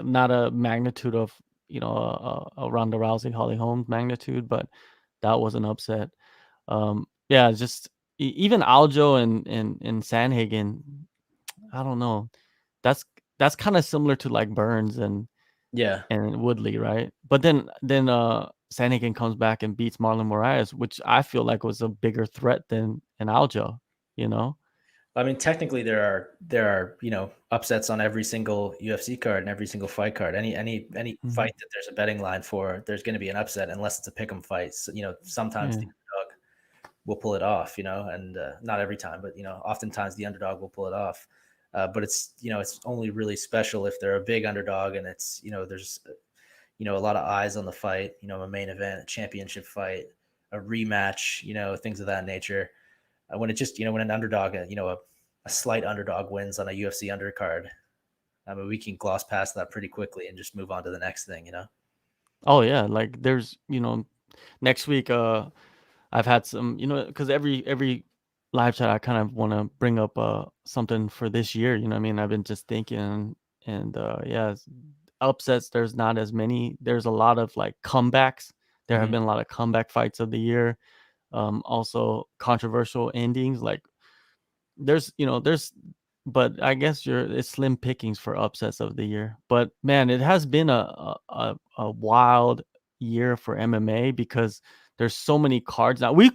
not a magnitude of a Ronda Rousey, Holly Holm magnitude, but that was an upset. Yeah, just even Aljo and Sandhagen. I don't know. That's kind of similar to like Burns and Woodley, right? But then Sandhagen comes back and beats Marlon Moraes, which I feel like was a bigger threat than an Aljo. I mean, technically there are upsets on every single UFC card and every single fight card. Any fight that there's a betting line for, there's going to be an upset unless it's a pick'em fight. So, sometimes the underdog will pull it off, and not every time, but oftentimes the underdog will pull it off. But it's it's only really special if they're a big underdog and it's there's a lot of eyes on the fight. A main event, a championship fight, a rematch, things of that nature. When it just when an underdog, a slight underdog wins on a UFC undercard, I mean we can gloss past that pretty quickly and just move on to the next thing. Oh yeah, like there's next week I've had some because every live chat I kind of want to bring up something for this year. What I mean, I've been just thinking and upsets. There's not as many. There's a lot of like comebacks. There have been a lot of comeback fights of the year. Also controversial endings. Like there's but I guess it's slim pickings for upsets of the year. But man, it has been a wild year for MMA because there's so many cards now. We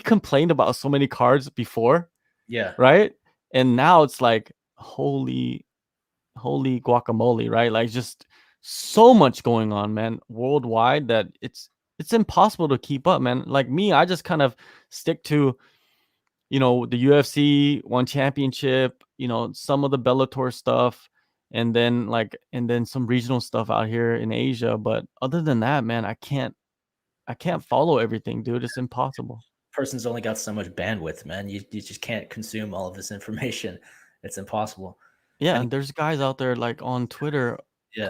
complained about so many cards before, right? And now it's like holy guacamole, right? Like just so much going on, man, worldwide that it's impossible to keep up, man. Like me, I just kind of stick to the UFC One Championship, some of the Bellator stuff, and then some regional stuff out here in Asia. But other than that, man, I can't follow everything, dude. It's impossible. Person's only got so much bandwidth, man. You just can't consume all of this information. It's impossible. Yeah, and there's guys out there like on Twitter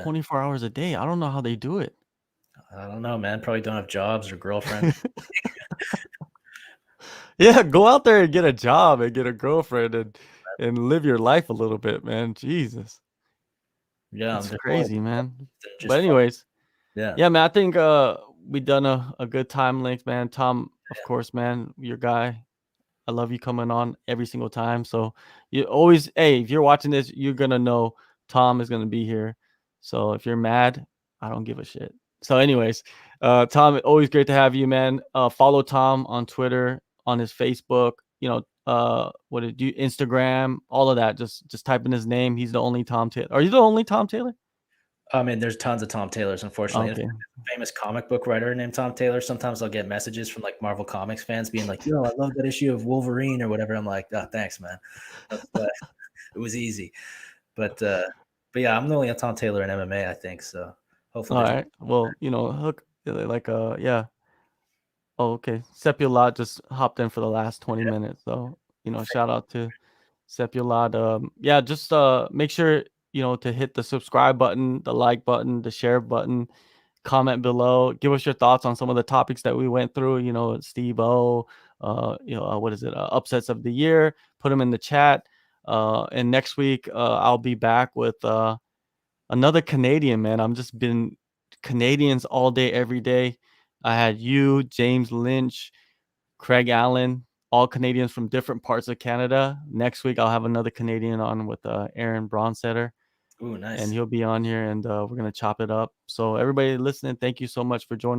24 hours a day. I don't know how they do it. I don't know, man. Probably don't have jobs or girlfriends. Yeah, go out there and get a job and get a girlfriend and live your life a little bit, man. Jesus. Yeah, it's crazy, man. But anyways, yeah, man. I think we done a good time length, man. Tom, of course, man, your guy. I love you coming on every single time. So you always, hey, if you're watching this, you're gonna know Tom is gonna be here. So if you're mad, I don't give a shit. So, anyways, Tom, always great to have you, man. Follow Tom on Twitter, on his Facebook. What did you Instagram? All of that. Just type in his name. He's the only Tom Taylor. Are you the only Tom Taylor? I mean, there's tons of Tom Taylors, unfortunately. Okay. There's a famous comic book writer named Tom Taylor. Sometimes I'll get messages from like Marvel Comics fans being like, I love that issue of Wolverine or whatever. I'm like, oh, thanks, man. It was easy. But yeah, I'm the only Tom Taylor in MMA, I think. So hopefully. All right. Well, Hook, like, yeah. Oh, okay. Sepulot just hopped in for the last 20 minutes. So, shout out to Sepulot. Yeah, just make sure to hit the subscribe button, the like button, the share button, comment below, give us your thoughts on some of the topics that we went through, Steve O, what is it, upsets of the year, put them in the chat. And next week I'll be back with another Canadian, man. I'm just been Canadians all day every day. I had you, James Lynch, Craig Allen, all Canadians from different parts of Canada. Next week, I'll have another Canadian on with Aaron Bronstetter. Ooh, nice. And he'll be on here, and we're going to chop it up. So everybody listening, thank you so much for joining.